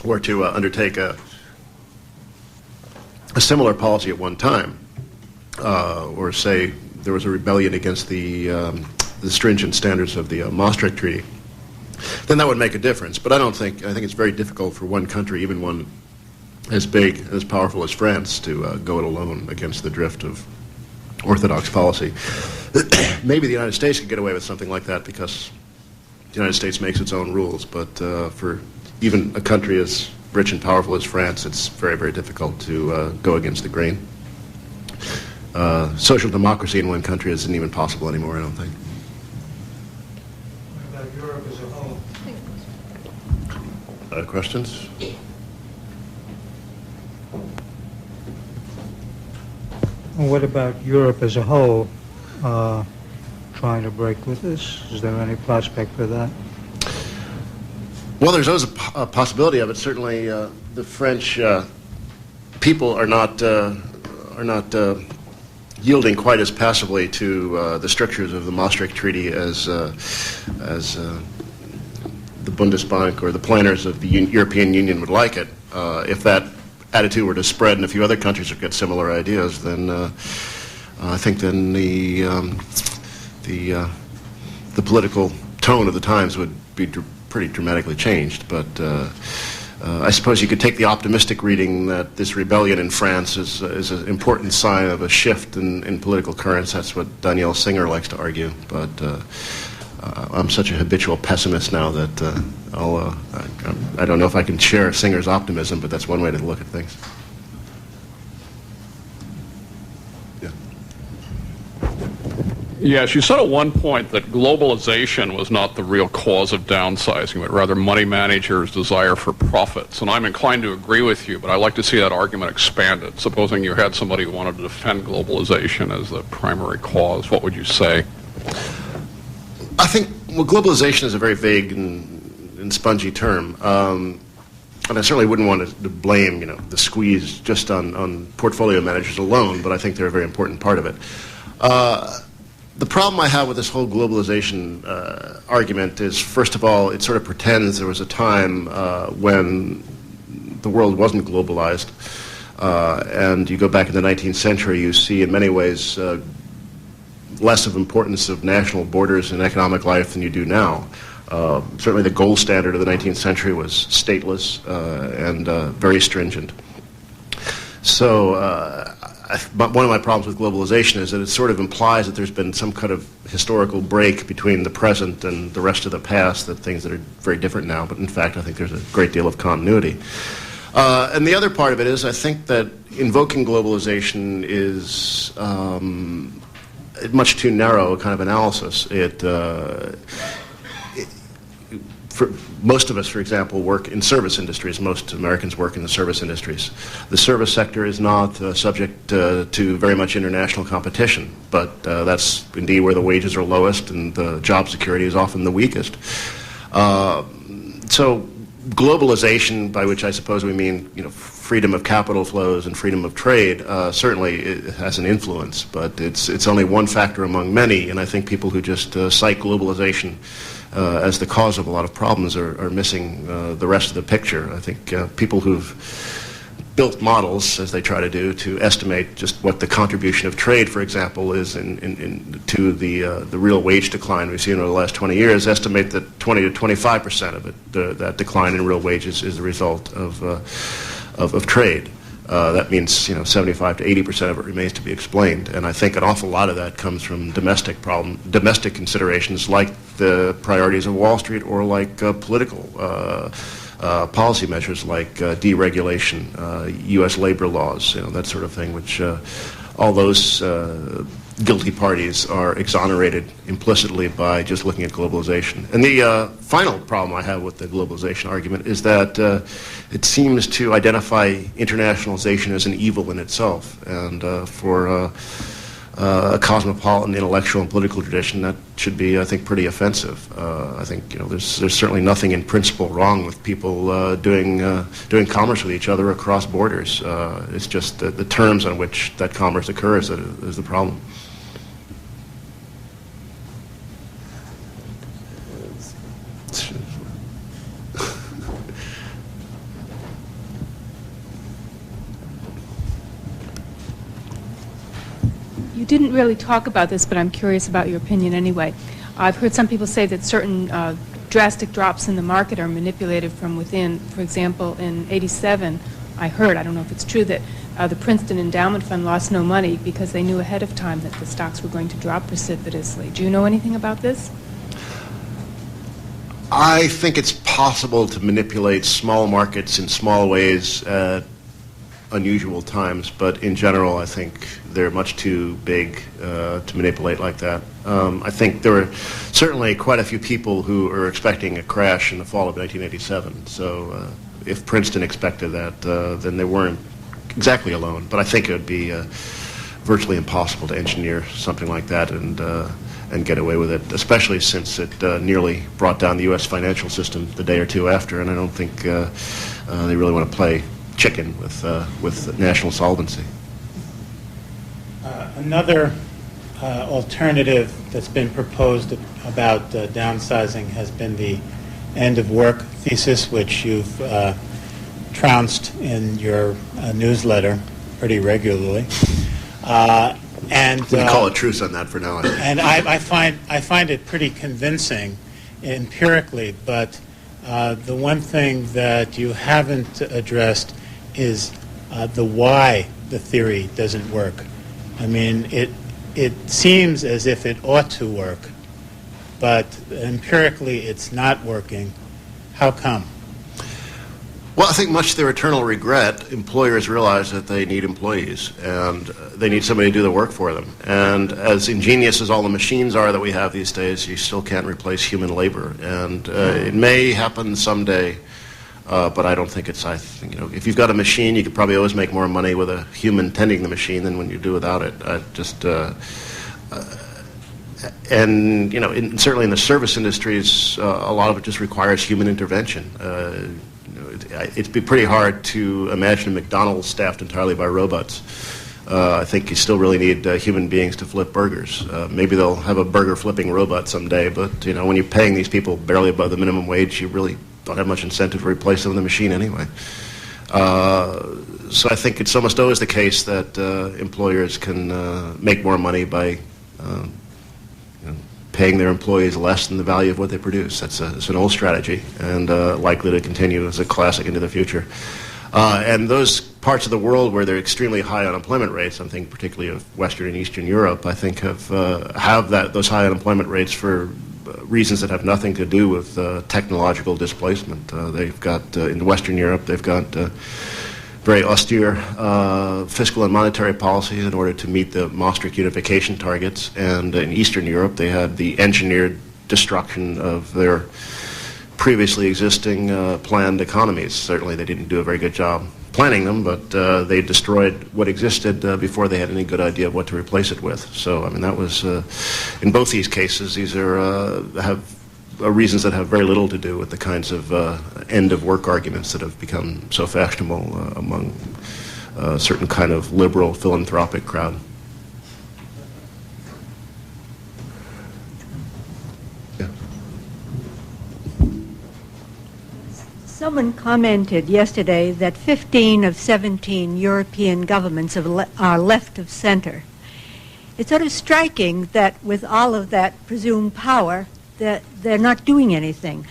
Speaker 1: were to undertake a similar policy at one time, or say there was a rebellion against the stringent standards of the Maastricht Treaty, then that would make a difference. But I think it's very difficult for one country, even one as big, as powerful as France, to go it alone against the drift of orthodox policy. Maybe the United States could get away with something like that because the United States makes its own rules, but for even a country as rich and powerful as France, it's very, very difficult to go against the grain. Social democracy in one country isn't even possible anymore, I don't think.
Speaker 4: What about Europe as a whole?
Speaker 1: Questions?
Speaker 4: What about Europe as a whole trying to break with this? Is there any prospect for that?
Speaker 1: Well, there's always a possibility of it. Certainly, the French people are not yielding quite as passively to the strictures of the Maastricht Treaty as the Bundesbank or the planners of the European Union would like it. If that attitude were to spread and a few other countries would get similar ideas, then I think then the political tone of the times would be pretty dramatically changed. But I suppose you could take the optimistic reading that this rebellion in France is an important sign of a shift in political currents. That's what Danielle Singer likes to argue. But I'm such a habitual pessimist now that I don't know if I can share Singer's optimism, but that's one way to look at things. Yeah.
Speaker 5: Yes, you said at one point that globalization was not the real cause of downsizing, but rather money managers' desire for profits. And I'm inclined to agree with you, but I'd like to see that argument expanded. Supposing you had somebody who wanted to defend globalization as the primary cause, what would you say? I
Speaker 1: think, well, globalization is a very vague and spongy term. and I certainly wouldn't want to blame, the squeeze just on portfolio managers alone, but I think they're a very important part of it. The problem I have with this whole globalization argument is, first of all, it sort of pretends there was a time when the world wasn't globalized. And you go back in the 19th century, you see in many ways less of importance of national borders in economic life than you do now. Certainly the gold standard of the 19th century was stateless and very stringent. So one of my problems with globalization is that it sort of implies that there's been some kind of historical break between the present and the rest of the past, that things that are very different now, but in fact I think there's a great deal of continuity. And the other part of it is I think that invoking globalization is much too narrow a kind of analysis. For most of us, for example, work in service industries. Most Americans work in the service industries. The service sector is not subject to very much international competition, but that's indeed where the wages are lowest and the job security is often the weakest. So globalization, by which I suppose we mean freedom of capital flows and freedom of trade, certainly it has an influence, but it's only one factor among many, and I think people who just cite globalization as the cause of a lot of problems are missing the rest of the picture. I think people who've built models, as they try to do, to estimate just what the contribution of trade, for example, is to the real wage decline we've seen over the last 20 years, estimate that 20 to 25% of it, that decline in real wages, is the result of trade. That means 75 to 80% of it remains to be explained, and I think an awful lot of that comes from domestic considerations like the priorities of Wall Street or like political policy measures like deregulation, U.S. labor laws, that sort of thing, which all those guilty parties are exonerated implicitly by just looking at globalization. And the final problem I have with the globalization argument is that it seems to identify internationalization as an evil in itself, and for a cosmopolitan intellectual and political tradition, that should be, I think, pretty offensive. I think there's certainly nothing in principle wrong with people doing commerce with each other across borders. It's just the terms on which that commerce occurs that is the problem.
Speaker 6: You didn't really talk about this, but I'm curious about your opinion anyway. I've heard some people say that certain drastic drops in the market are manipulated from within. For example, in '87, I don't know if it's true, that the Princeton Endowment Fund lost no money because they knew ahead of time that the stocks were going to drop precipitously. Do you know anything about this?
Speaker 1: I think it's possible to manipulate small markets in small ways at unusual times, but in general I think they're much too big to manipulate like that. I think there were certainly quite a few people who are expecting a crash in the fall of 1987, so if Princeton expected that, then they weren't exactly alone, but I think it would be virtually impossible to engineer something like that and get away with it, especially since it nearly brought down the U.S. financial system the day or two after, and I don't think they really want to play chicken with national solvency.
Speaker 7: Another alternative that's been proposed about downsizing has been the end of work thesis, which you've trounced in your newsletter pretty regularly. And
Speaker 1: we can call a truce on that for now.
Speaker 7: And I find it pretty convincing empirically, but the one thing that you haven't addressed is the why the theory doesn't work. I mean, it seems as if it ought to work, but empirically it's not working. How come?
Speaker 1: Well, I think much to their eternal regret, employers realize that they need employees and they need somebody to do the work for them. And as ingenious as all the machines are that we have these days, you still can't replace human labor. And it may happen someday, but I don't think it's, if you've got a machine, you could probably always make more money with a human tending the machine than when you do without it. And certainly in the service industries, a lot of it just requires human intervention. it'd be pretty hard to imagine a McDonald's staffed entirely by robots. I think you still really need human beings to flip burgers. Maybe they'll have a burger flipping robot someday, but when you're paying these people barely above the minimum wage, you really don't have much incentive to replace them in the machine anyway. So I think it's almost always the case that employers can make more money by paying their employees less than the value of what they produce. It's an old strategy and likely to continue as a classic into the future. And those parts of the world where there are extremely high unemployment rates, I'm thinking particularly of Western and Eastern Europe, I think have those high unemployment rates for reasons that have nothing to do with technological displacement. They've got, in Western Europe, they've got very austere fiscal and monetary policies in order to meet the Maastricht unification targets. And in Eastern Europe, they had the engineered destruction of their previously existing planned economies. Certainly they didn't do a very good job planning them, but they destroyed what existed before they had any good idea of what to replace it with. So, I mean, that was, in both these cases, these have reasons that have very little to do with the kinds of end-of-work arguments that have become so fashionable among a certain kind of liberal philanthropic crowd. Yeah.
Speaker 8: Someone commented yesterday that 15 of 17 European governments are left of center. It's sort of striking that with all of that presumed power, that they're not doing anything.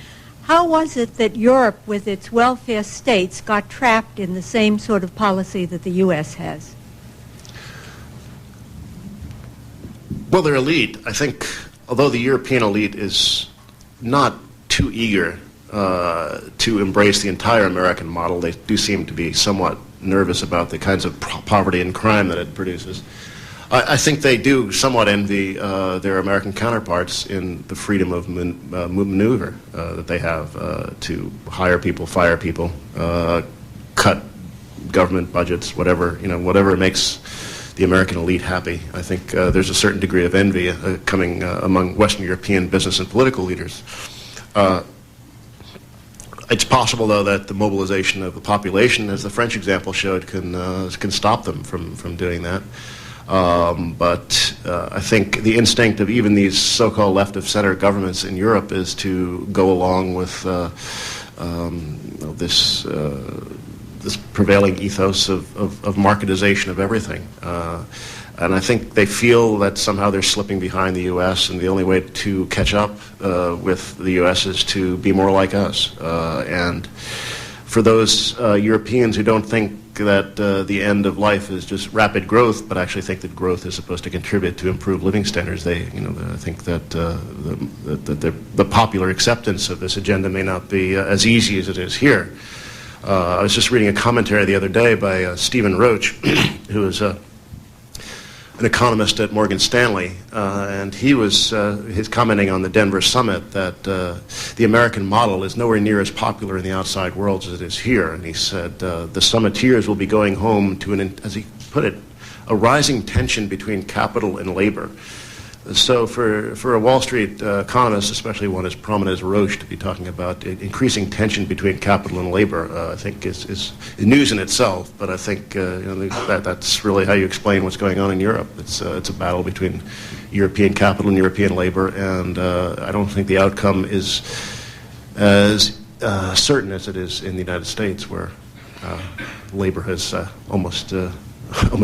Speaker 8: How was it that Europe, with its welfare states, got trapped in the same sort of policy that the U.S. has?
Speaker 1: Well, their elite, I think, although the European elite is not too eager to embrace the entire American model, they do seem to be somewhat nervous about the kinds of poverty and crime that it produces. I think they do somewhat envy their American counterparts in the freedom of maneuver that they have to hire people, fire people, cut government budgets, whatever makes the American elite happy. I think there's a certain degree of envy coming among Western European business and political leaders. It's possible, though, that the mobilization of the population, as the French example showed, can stop them from doing that. But I think the instinct of even these so-called left-of-center governments in Europe is to go along with this prevailing ethos of marketization of everything. And I think they feel that somehow they're slipping behind the U.S., and the only way to catch up with the U.S. is to be more like us. And for those Europeans who don't think that the end of life is just rapid growth, but actually think that growth is supposed to contribute to improved living standards, I think that the popular acceptance of this agenda may not be as easy as it is here. I was just reading a commentary the other day by Stephen Roach, who is an economist at Morgan Stanley, and he was his commenting on the Denver summit that the American model is nowhere near as popular in the outside world as it is here. And he said the summiteers will be going home to, as he put it, a rising tension between capital and labor. So for a Wall Street economist, especially one as prominent as Roche, to be talking about increasing tension between capital and labor, I think is news in itself. But I think that's really how you explain what's going on in Europe. It's a battle between European capital and European labor, and I don't think the outcome is as certain as it is in the United States, where labor has almost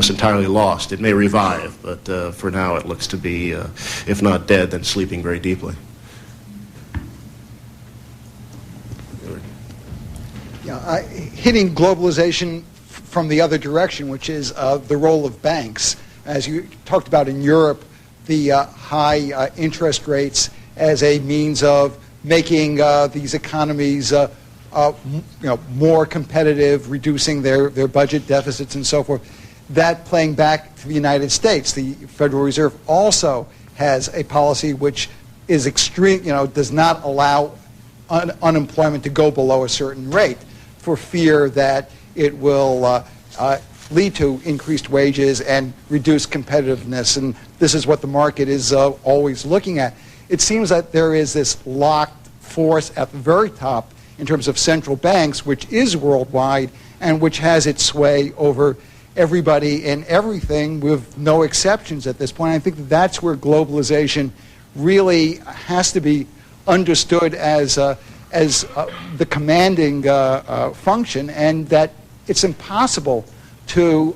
Speaker 1: entirely lost. It may revive, but for now it looks to be, if not dead, then sleeping very deeply.
Speaker 9: Yeah, hitting globalization from the other direction, which is the role of banks. As you talked about in Europe, the high interest rates as a means of making these economies more competitive, reducing their budget deficits and so forth. That playing back to the United States, the Federal Reserve also has a policy which is extreme, does not allow unemployment to go below a certain rate for fear that it will lead to increased wages and reduced competitiveness. And this is what the market is always looking at. It seems that there is this locked force at the very top in terms of central banks, which is worldwide and which has its sway over everybody and everything with no exceptions at this point. I think that's where globalization really has to be understood as the commanding function, and that it's impossible to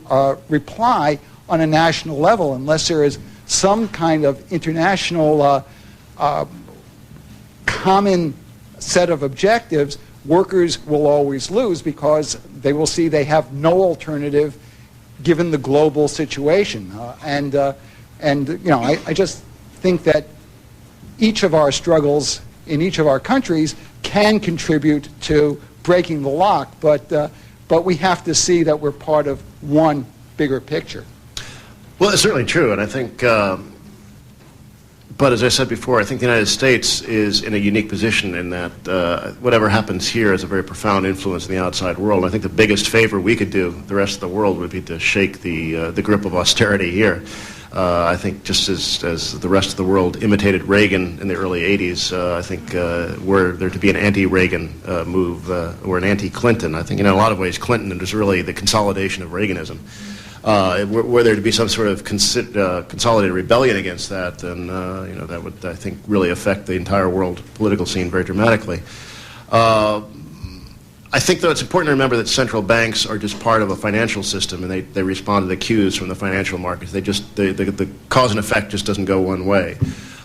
Speaker 9: reply on a national level unless there is some kind of international common set of objectives. Workers will always lose because they will see they have no alternative given the global situation. And you know, I just think that each of our struggles in each of our countries can contribute to breaking the lock, but we have to see that we're part of one bigger picture.
Speaker 1: Well, it's certainly true, and I think, but as I said before, I think the United States is in a unique position in that whatever happens here has a very profound influence in the outside world. I think the biggest favor we could do the rest of the world would be to shake the grip of austerity here. I think just as the rest of the world imitated Reagan in the early 80s, I think were there to be an anti-Reagan move or an anti-Clinton, I think in a lot of ways Clinton is really the consolidation of Reaganism. Were there to be some sort of consolidated rebellion against that, then you know, that would, I think, really affect the entire world political scene very dramatically. I think, though, it's important to remember that central banks are just part of a financial system, and they respond to the cues from the financial markets. The cause and effect just doesn't go one way.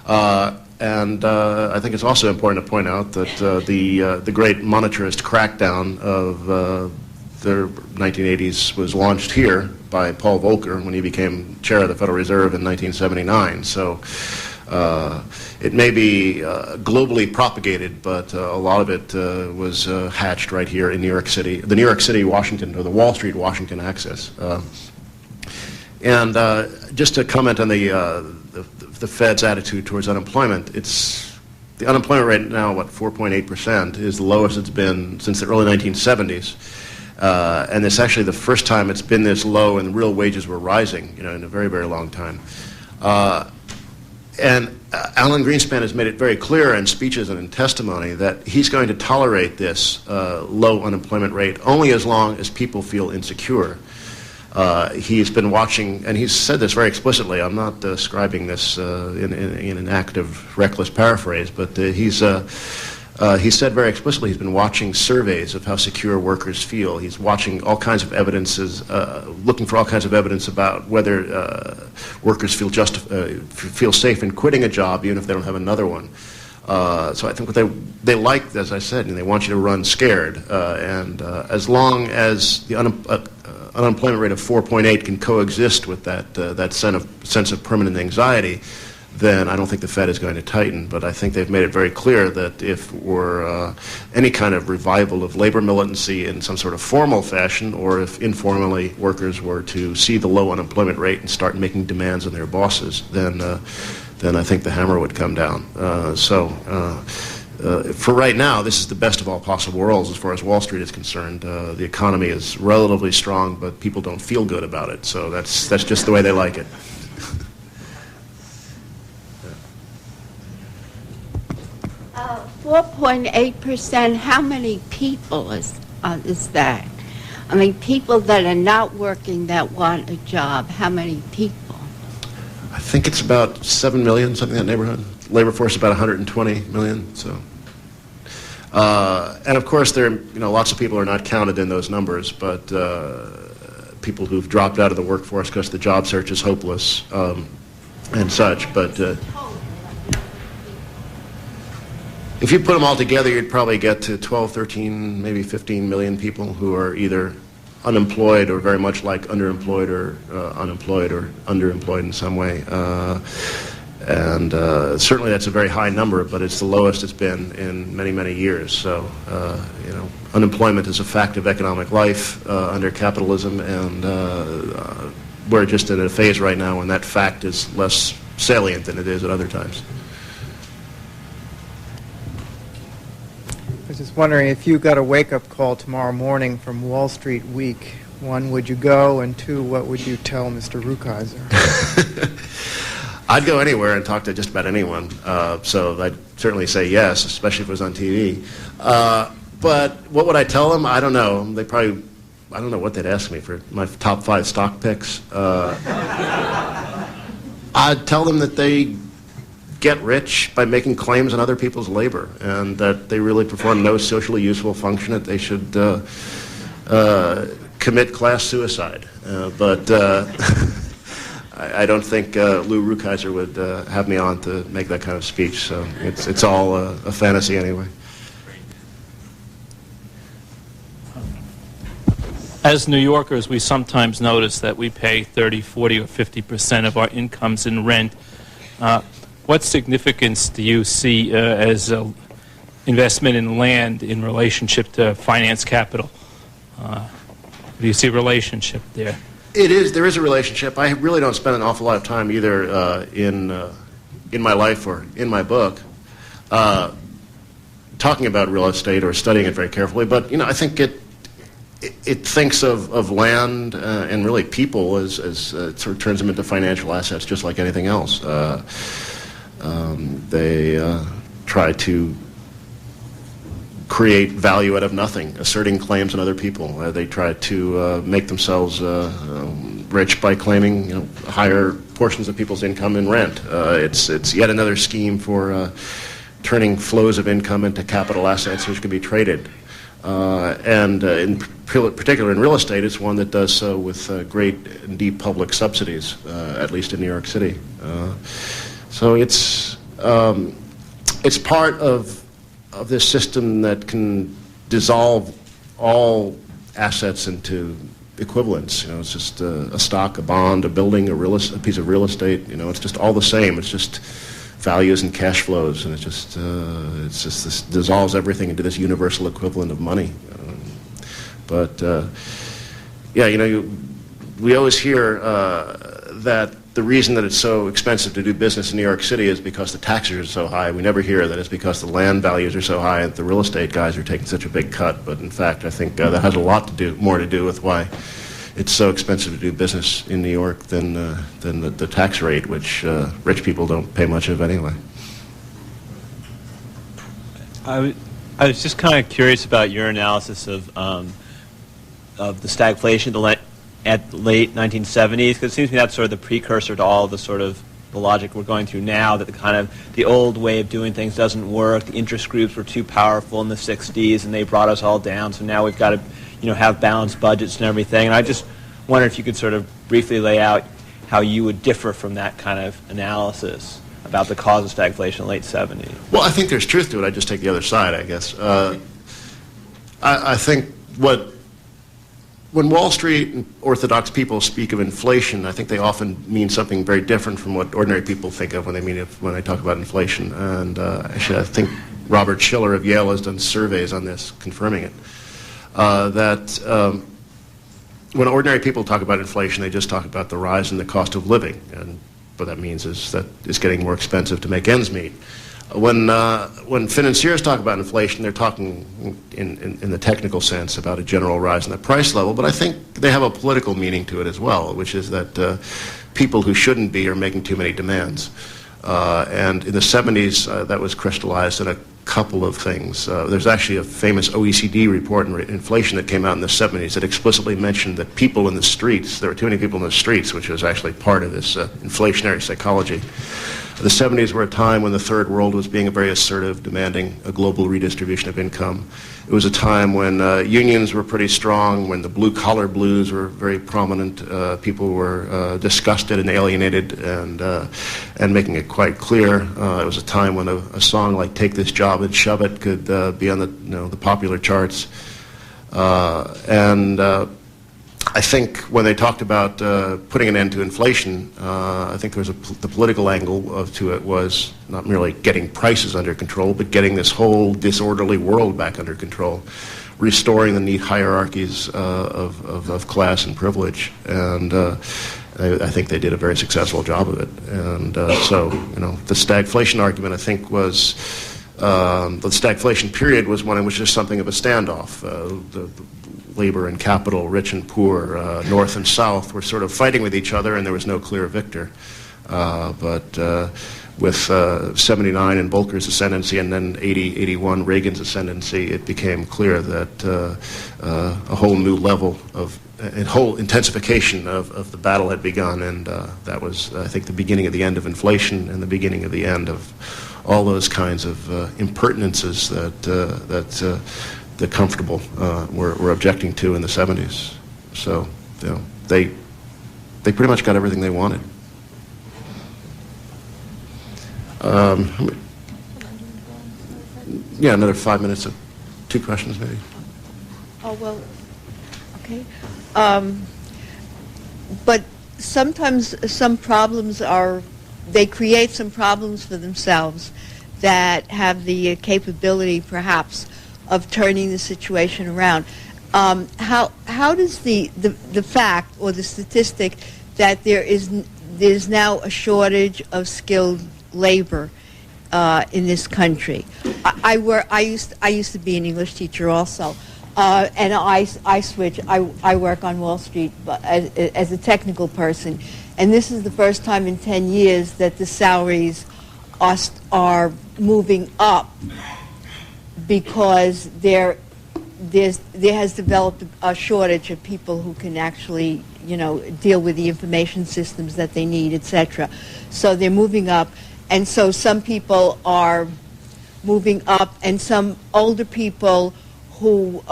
Speaker 1: And I think it's also important to point out that the great monetarist crackdown of the 1980s was launched here by Paul Volcker when he became chair of the Federal Reserve in 1979. So it may be globally propagated, but a lot of it was hatched right here in New York City, the New York City-Washington, or the Wall Street-Washington axis. And just to comment on the Fed's attitude towards unemployment, the unemployment rate now, 4.8%, is the lowest it's been since the early 1970s. And it's actually the first time it's been this low and real wages were rising, you know, in a very, very long time. And Alan Greenspan has made it very clear in speeches and in testimony that he's going to tolerate this low unemployment rate only as long as people feel insecure. He's been watching, and he's said this very explicitly. I'm not describing this in an act of reckless paraphrase, but he said very explicitly he's been watching surveys of how secure workers feel. He's watching all kinds of evidences, looking for all kinds of evidence about whether workers feel safe in quitting a job even if they don't have another one. So I think what they like, as I said, and they want you to run scared. And as long as the unemployment rate of 4.8 can coexist with that sense of permanent anxiety, then I don't think the Fed is going to tighten. But I think they've made it very clear that if we're any kind of revival of labor militancy in some sort of formal fashion, or if informally workers were to see the low unemployment rate and start making demands on their bosses, then I think the hammer would come down. For right now, this is the best of all possible worlds as far as Wall Street is concerned. The economy is relatively strong, but people don't feel good about it. So that's just the way they like it.
Speaker 10: 4.8%, how many people is that? I mean, people that are not working that want a job, how many people?
Speaker 1: I think it's about 7 million, something in that neighborhood. Labor force about 120 million. So, and of course, lots of people are not counted in those numbers, but people who've dropped out of the workforce because the job search is hopeless and such. But if you put them all together, you'd probably get to 12, 13, maybe 15 million people who are either unemployed or very much like underemployed or unemployed or underemployed in some way. And certainly that's a very high number, but it's the lowest it's been in many, many years. So, unemployment is a fact of economic life under capitalism, and we're just in a phase right now when that fact is less salient than it is at other times.
Speaker 11: I was just wondering, if you got a wake-up call tomorrow morning from Wall Street Week, one, would you go, and two, what would you tell Mr. Rukeyser?
Speaker 1: I'd go anywhere and talk to just about anyone, so I'd certainly say yes, especially if it was on TV. But what would I tell them? I don't know. I don't know what they'd ask me for my top 5 stock picks. I'd tell them that they get rich by making claims on other people's labor, and that they really perform no socially useful function, that they should commit class suicide. But I don't think Lou Rukeyser would have me on to make that kind of speech, so it's all a fantasy anyway.
Speaker 12: As New Yorkers, we sometimes notice that we pay 30, 40, or 50% of our incomes in rent. What significance do you see as investment in land in relationship to finance capital? Do you see a relationship there?
Speaker 1: There is a relationship. I really don't spend an awful lot of time either in my life or in my book talking about real estate or studying it very carefully. But I think it thinks of land and really people as it sort of turns them into financial assets, just like anything else. They try to create value out of nothing, asserting claims on other people. They try to make themselves rich by claiming higher portions of people's income in rent. It's yet another scheme for turning flows of income into capital assets which can be traded. And in particular in real estate, it's one that does so with great and deep public subsidies, at least in New York City. So it's part of this system that can dissolve all assets into equivalents. It's just a stock, a bond, a building, a piece of real estate. It's just all the same. It's just values and cash flows, and it's just this dissolves everything into this universal equivalent of money. We always hear that the reason that it's so expensive to do business in New York City is because the taxes are so high. We never hear that it's because the land values are so high and the real estate guys are taking such a big cut. But in fact, I think that has a lot more to do with why it's so expensive to do business in New York than the tax rate, which rich people don't pay much of anyway.
Speaker 13: I was just kind of curious about your analysis of the stagflation at the late 1970s, because it seems to me that's sort of the precursor to all the sort of the logic we're going through now, that the old way of doing things doesn't work. The interest groups were too powerful in the 60s, and they brought us all down. So now we've got to have balanced budgets and everything. And I just wonder if you could sort of briefly lay out how you would differ from that kind of analysis about the cause of stagflation in the late 70s.
Speaker 1: Well, I think there's truth to it. I just take the other side, I guess. I think when Wall Street and orthodox people speak of inflation, I think they often mean something very different from what ordinary people think of when they talk about inflation. And actually, I think Robert Shiller of Yale has done surveys on this, confirming it. That when ordinary people talk about inflation, they just talk about the rise in the cost of living, and what that means is that it's getting more expensive to make ends meet. When financiers talk about inflation, they're talking in the technical sense about a general rise in the price level, but I think they have a political meaning to it as well, which is that people who shouldn't be are making too many demands. And in the 70s, that was crystallized in a couple of things. There's actually a famous OECD report on inflation that came out in the 70s that explicitly mentioned that people in the streets, there were too many people in the streets, which was actually part of this inflationary psychology. The 70s were a time when the third world was being very assertive, demanding a global redistribution of income. It was a time when unions were pretty strong, when the blue-collar blues were very prominent. People were disgusted and alienated, and making it quite clear. It was a time when a song like "Take This Job and Shove It" could be on the popular charts. I think when they talked about putting an end to inflation, I think there was the political angle to it was not merely getting prices under control, but getting this whole disorderly world back under control, restoring the neat hierarchies of class and privilege. And I think they did a very successful job of it. And so, the stagflation argument, I think, was the stagflation period was one in which there's something of a standoff. The labor and capital, rich and poor, north and south, were sort of fighting with each other, and there was no clear victor. But with 79 and Volcker's ascendancy and then 80, 81 Reagan's ascendancy, it became clear that a whole new level of a whole intensification of the battle had begun, and that was, I think, the beginning of the end of inflation and the beginning of the end of all those kinds of impertinences that the comfortable were objecting to in the 70s. So, you know, they pretty much got everything they wanted. Yeah, another 5 minutes of 2 questions, maybe.
Speaker 14: Oh, well, okay. But sometimes some problems they create some problems for themselves that have the capability, perhaps, of turning the situation around. How does the fact or the statistic that there's now a shortage of skilled labor in this country? I used to be an English teacher also, and I switch. I work on Wall Street as a technical person, and this is the first time in 10 years that the salaries are moving up because there has developed a shortage of people who can actually, deal with the information systems that they need, etc. So they're moving up, and so some people are moving up, and some older people who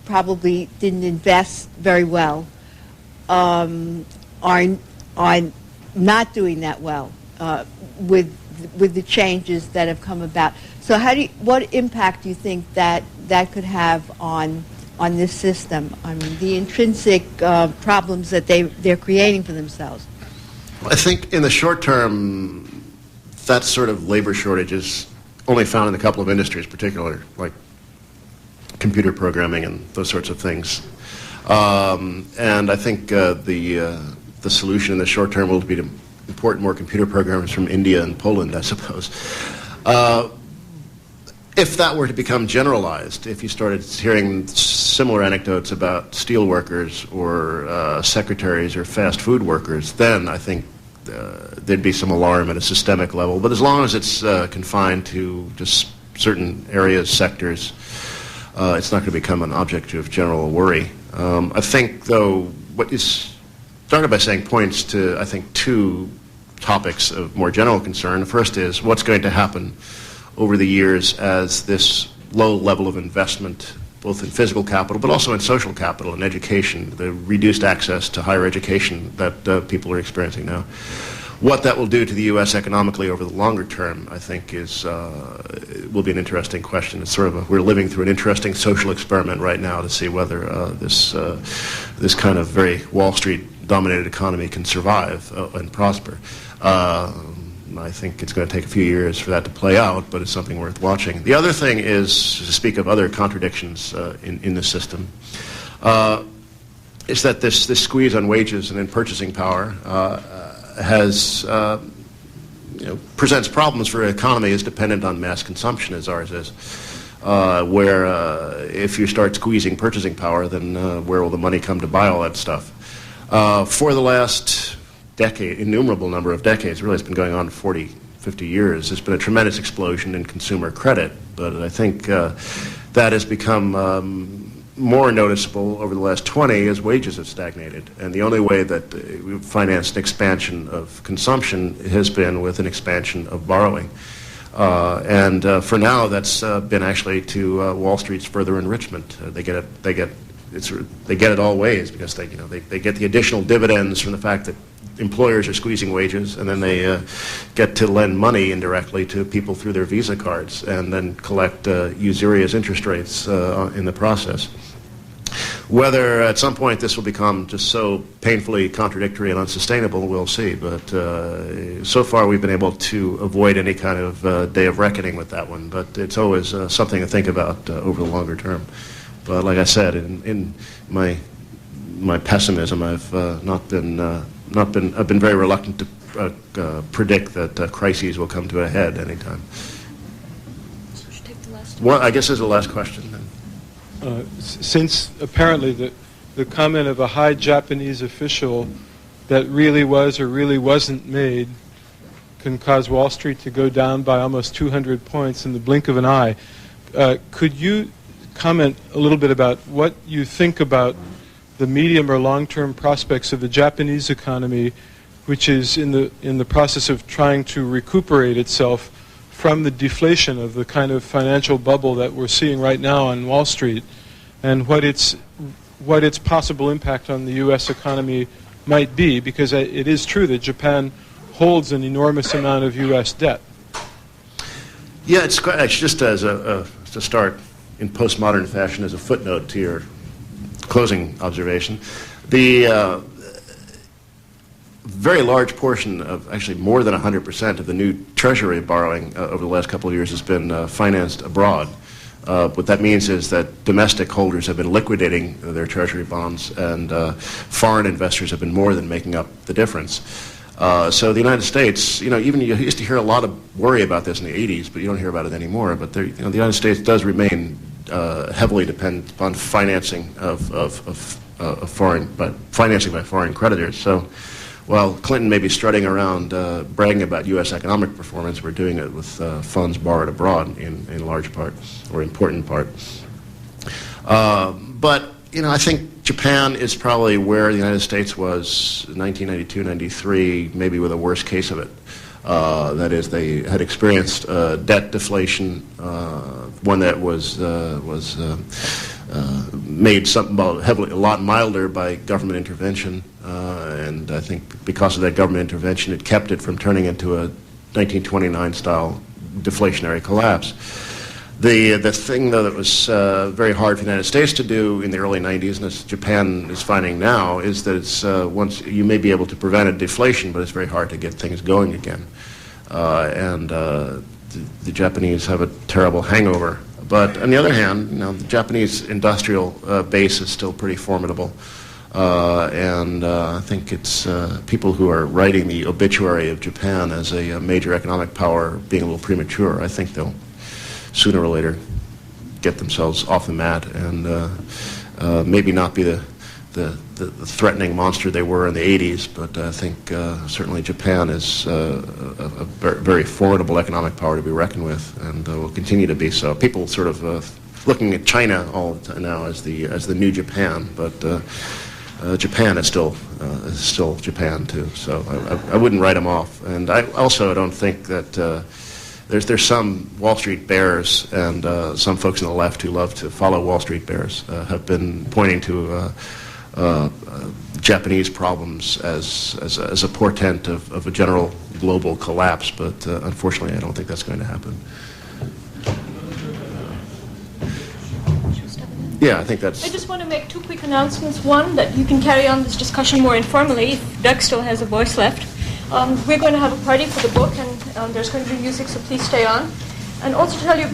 Speaker 14: probably didn't invest very well are not doing that well with the changes that have come about. So what impact do you think that could have on this system? I mean, the intrinsic problems that they're creating for themselves.
Speaker 1: I think in the short term, that sort of labor shortage is only found in a couple of industries, particularly like computer programming and those sorts of things. And I think the solution in the short term will be to import more computer programmers from India and Poland, I suppose. If that were to become generalized, if you started hearing similar anecdotes about steel workers or secretaries or fast food workers, then I think there'd be some alarm at a systemic level. But as long as it's confined to just certain areas, sectors, it's not going to become an object of general worry. I think, though, what you started by saying points to, I think, 2 topics of more general concern. The first is what's going to happen over the years as this low level of investment, both in physical capital but also in social capital and education, the reduced access to higher education that people are experiencing now. What that will do to the U.S. economically over the longer term, I think, will be an interesting question. It's sort of we're living through an interesting social experiment right now to see whether this kind of very Wall Street-dominated economy can survive and prosper. I think it's going to take a few years for that to play out, but it's something worth watching. The other thing is, to speak of other contradictions in the system, is that this squeeze on wages and in purchasing power presents problems for an economy as dependent on mass consumption as ours is, where if you start squeezing purchasing power, then where will the money come to buy all that stuff? For the last innumerable number of decades, really it's been going on 40, 50 years, there's been a tremendous explosion in consumer credit, but I think that has become more noticeable over the last 20 as wages have stagnated. And the only way that we've financed an expansion of consumption has been with an expansion of borrowing. And for now, that's been actually to Wall Street's further enrichment. They get it all ways because they get the additional dividends from the fact that employers are squeezing wages, and then they get to lend money indirectly to people through their Visa cards and then collect usurious interest rates in the process. Whether at some point this will become just so painfully contradictory and unsustainable, we'll see. But so far we've been able to avoid any kind of day of reckoning with that one. But it's always something to think about over the longer term. But like I said, in my pessimism, I've been very reluctant to predict that crises will come to a head anytime. Well, I guess there's the last question then.
Speaker 15: Since apparently the comment of a high Japanese official that really was or really wasn't made can cause Wall Street to go down by almost 200 points in the blink of an eye. Could you comment a little bit about what you think about the medium or long-term prospects of the Japanese economy, which is in the process of trying to recuperate itself from the deflation of the kind of financial bubble that we're seeing right now on Wall Street, and what its possible impact on the U.S. economy might be, because it is true that Japan holds an enormous amount of U.S. debt.
Speaker 1: Yeah, it's just as to start in postmodern fashion as a footnote to your closing observation. The very large portion of, actually more than 100% of the new Treasury borrowing over the last couple of years has been financed abroad. What that means is that domestic holders have been liquidating their Treasury bonds, and foreign investors have been more than making up the difference. So the United States, even you used to hear a lot of worry about this in the 80s, but you don't hear about it anymore. But the United States does remain heavily dependent upon financing of foreign, but financing by foreign creditors. So while Clinton may be strutting around bragging about U.S. economic performance, we're doing it with funds borrowed abroad in large part, or important part. But I think Japan is probably where the United States was in 1992, 93, maybe with a worse case of it. That is, they had experienced debt deflation, one that was made a lot milder by government intervention, and I think because of that government intervention, it kept it from turning into a 1929-style deflationary collapse. The thing, though, that was very hard for the United States to do in the early 90s, and as Japan is finding now, is that it's once you may be able to prevent a deflation, but it's very hard to get things going again. The Japanese have a terrible hangover. But on the other hand, the Japanese industrial base is still pretty formidable. I think it's people who are writing the obituary of Japan as a major economic power being a little premature. I think they'll sooner or later get themselves off the mat and maybe not be the threatening monster they were in the 80s, but I think certainly Japan is a very formidable economic power to be reckoned with, and will continue to be so. People sort of looking at China all the time now as the new Japan, but Japan is still Japan too. So I wouldn't write them off, and I also don't think that. There's some Wall Street bears and some folks on the left who love to follow Wall Street bears have been pointing to Japanese problems as a portent of a general global collapse, but unfortunately I don't think that's going to happen. Yeah, I think that's...
Speaker 16: I just want to make two quick announcements. One, that you can carry on this discussion more informally if Doug still has a voice left. We're going to have a party for the book, and there's going to be music, so please stay on. And also to tell you about